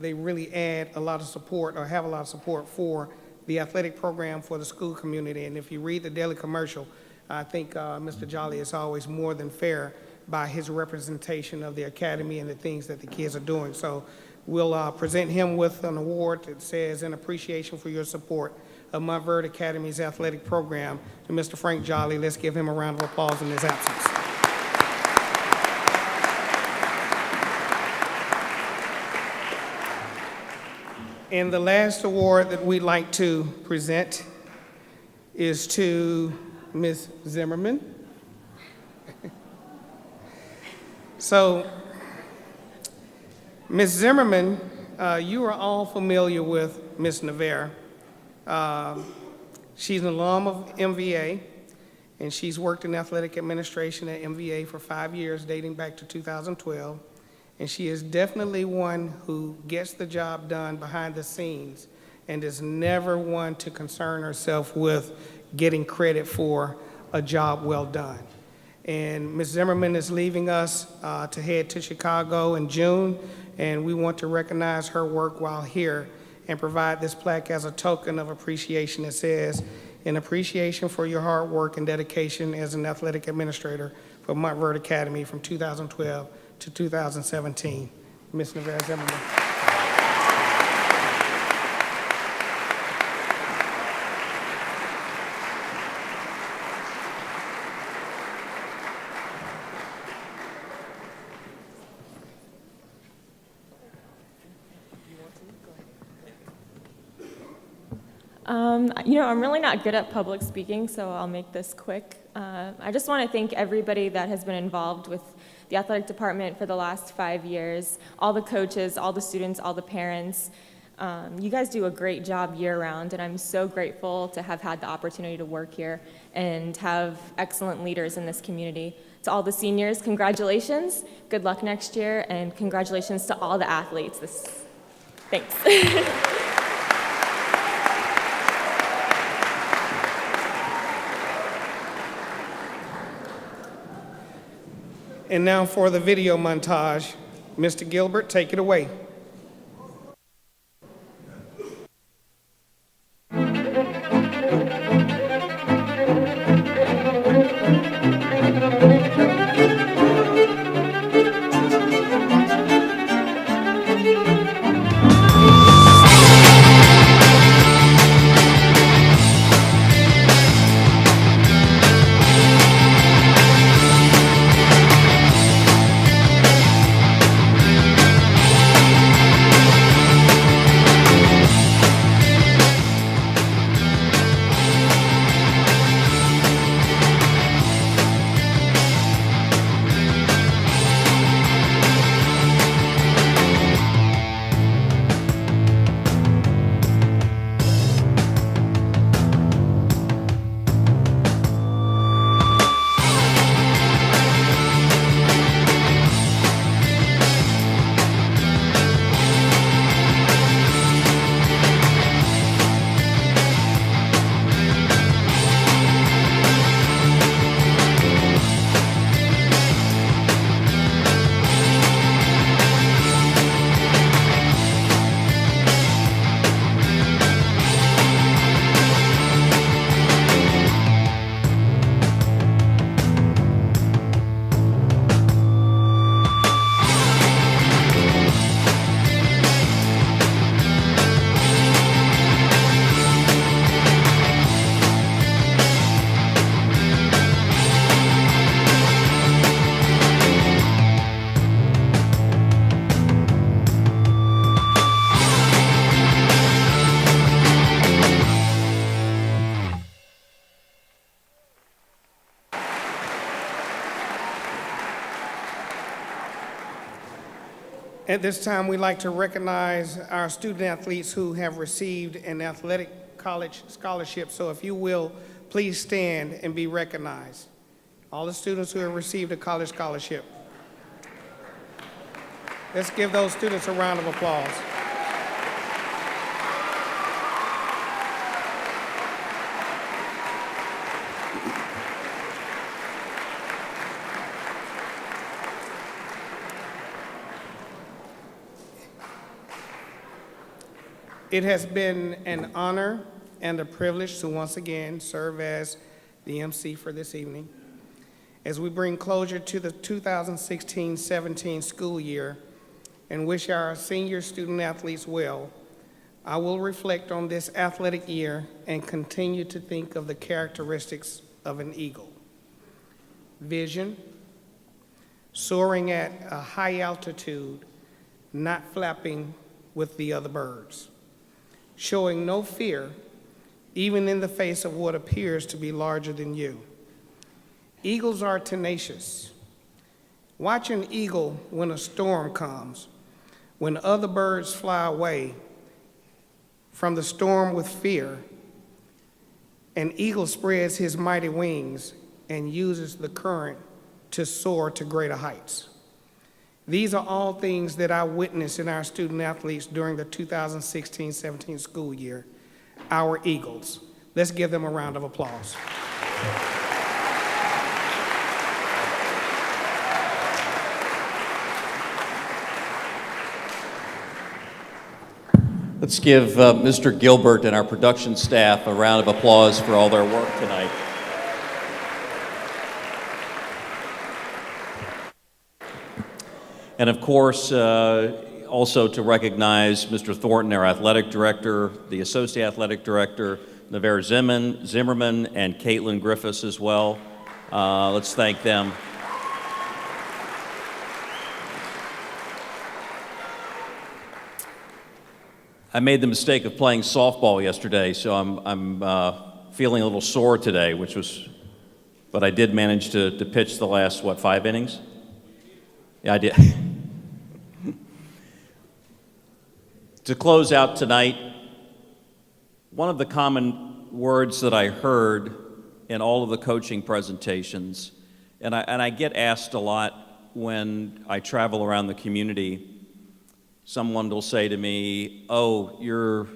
really add a lot of support or have a lot of support for the athletic program for the school community. And if you read the Daily Commercial, I think Mr. Jolly is always more than fair by his representation of the academy and the things that the kids are doing. So we'll present him with an award that says, in appreciation for your support of Montverde Academy's athletic program, to Mr. Frank Jolly. Let's give him a round of applause in his absence. And the last award that we'd like to present is to Ms. Zimmerman. So, Ms. Zimmerman, you are all familiar with Ms. Navarre. She's an alum of MVA, and she's worked in athletic administration at MVA for 5 years, dating back to 2012. And she is definitely one who gets the job done behind the scenes and is never one to concern herself with getting credit for a job well done. And Ms. Zimmerman is leaving us to head to Chicago in June, and we want to recognize her work while here and provide this plaque as a token of appreciation that says, in appreciation for your hard work and dedication as an athletic administrator for Montverde Academy from 2012 to 2017. Ms. Navarre Zimmerman. I'm really not good at public speaking, so I'll make this quick. I just want to thank everybody that has been involved with the athletic department for the last 5 years, all the coaches, all the students, all the parents. You guys do a great job year-round, and I'm so grateful to have had the opportunity to work here and have excellent leaders in this community. To all the seniors, congratulations, good luck next year, and congratulations to all the athletes. Thanks. And now for the video montage. Mr. Gilbert, take it away. At this time, we'd like to recognize our student athletes who have received an athletic college scholarship. So if you will, please stand and be recognized. All the students who have received a college scholarship. Let's give those students a round of applause. It has been an honor and a privilege to once again serve as the MC for this evening. As we bring closure to the 2016-17 school year and wish our senior student athletes well, I will reflect on this athletic year and continue to think of the characteristics of an eagle. Vision, soaring at a high altitude, not flapping with the other birds. Showing no fear, even in the face of what appears to be larger than you. Eagles are tenacious. Watch an eagle when a storm comes, when other birds fly away from the storm with fear. An eagle spreads his mighty wings and uses the current to soar to greater heights. These are all things that I witnessed in our student athletes during the 2016-17 school year, our Eagles. Let's give them a round of applause. Let's give Mr. Gilbert and our production staff a round of applause for all their work tonight. And of course, also to recognize Mr. Thornton, our athletic director, the associate athletic director, Nevera Zimmerman, and Caitlin Griffiths as well. Let's thank them. I made the mistake of playing softball yesterday, so I'm feeling a little sore today, but I did manage to pitch the last, 5 innings? Yeah, I did. To close out tonight, one of the common words that I heard in all of the coaching presentations, and I get asked a lot when I travel around the community, someone will say to me, "Oh, you're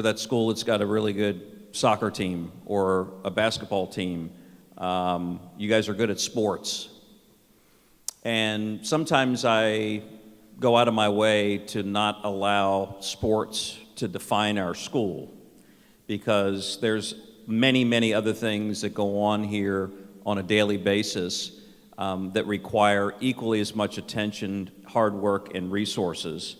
that school that's got a really good soccer team or a basketball team. You guys are good at sports." And sometimes I go out of my way to not allow sports to define our school, because there's many, many other things that go on here on a daily basis that require equally as much attention, hard work, and resources.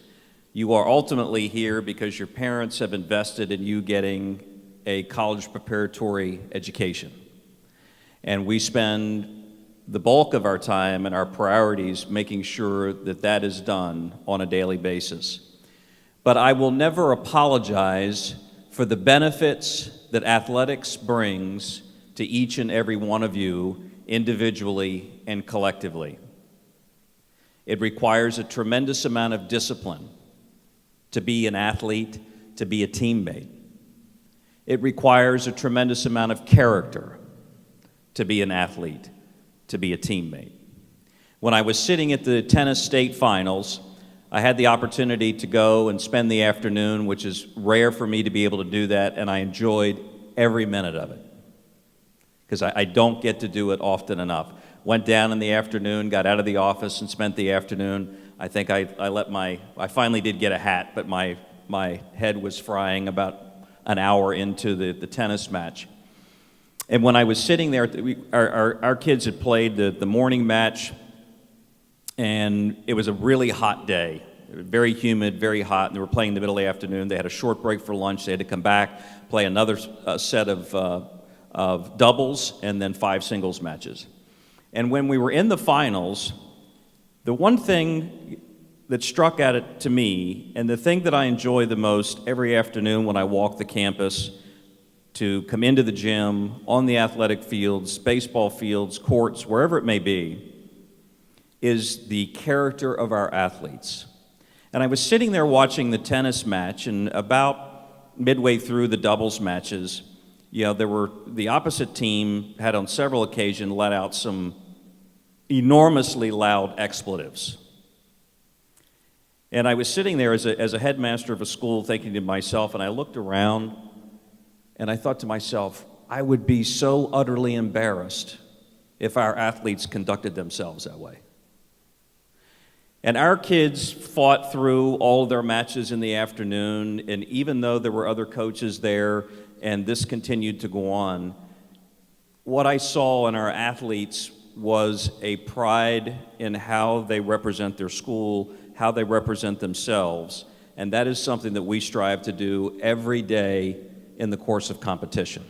You are ultimately here because your parents have invested in you getting a college preparatory education. And we spend the bulk of our time and our priorities making sure that that is done on a daily basis. But I will never apologize for the benefits that athletics brings to each and every one of you individually and collectively. It requires a tremendous amount of discipline to be an athlete, to be a teammate. It requires a tremendous amount of character to be an athlete, to be a teammate. When I was sitting at the tennis state finals, I had the opportunity to go and spend the afternoon, which is rare for me to be able to do that, and I enjoyed every minute of it, because I don't get to do it often enough. Went down in the afternoon, got out of the office and spent the afternoon. I think I finally did get a hat, but my head was frying about an hour into the tennis match. And when I was sitting there, our kids had played the morning match, and it was a really hot day. Very humid, very hot, and they were playing in the middle of the afternoon. They had a short break for lunch. They had to come back, play another set of doubles, and then 5 singles matches. And when we were in the finals, the one thing that struck at it to me, and the thing that I enjoy the most every afternoon when I walk the campus to come into the gym, on the athletic fields, baseball fields, courts, wherever it may be, is the character of our athletes. And I was sitting there watching the tennis match, and about midway through the doubles matches, the opposite team had on several occasions let out some enormously loud expletives. And I was sitting there as a headmaster of a school thinking to myself, and I looked around and I thought to myself, I would be so utterly embarrassed if our athletes conducted themselves that way. And our kids fought through all of their matches in the afternoon, and even though there were other coaches there and this continued to go on, what I saw in our athletes was a pride in how they represent their school, how they represent themselves, and that is something that we strive to do every day in the course of competition.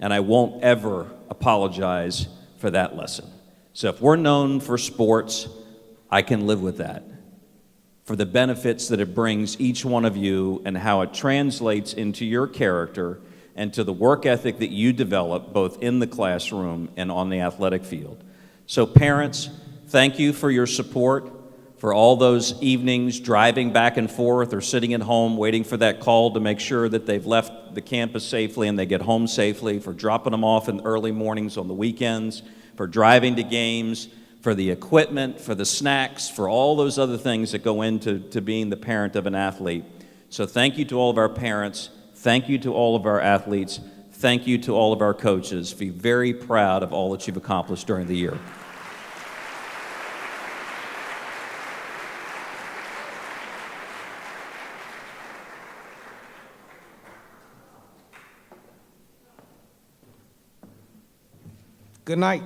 And I won't ever apologize for that lesson. So if we're known for sports, I can live with that, for the benefits that it brings each one of you and how it translates into your character and to the work ethic that you develop both in the classroom and on the athletic field. So parents, thank you for your support, for all those evenings driving back and forth or sitting at home waiting for that call to make sure that they've left the campus safely and they get home safely, for dropping them off in the early mornings on the weekends, for driving to games, for the equipment, for the snacks, for all those other things that go into being the parent of an athlete. So thank you to all of our parents. Thank you to all of our athletes. Thank you to all of our coaches. Be very proud of all that you've accomplished during the year. Good night.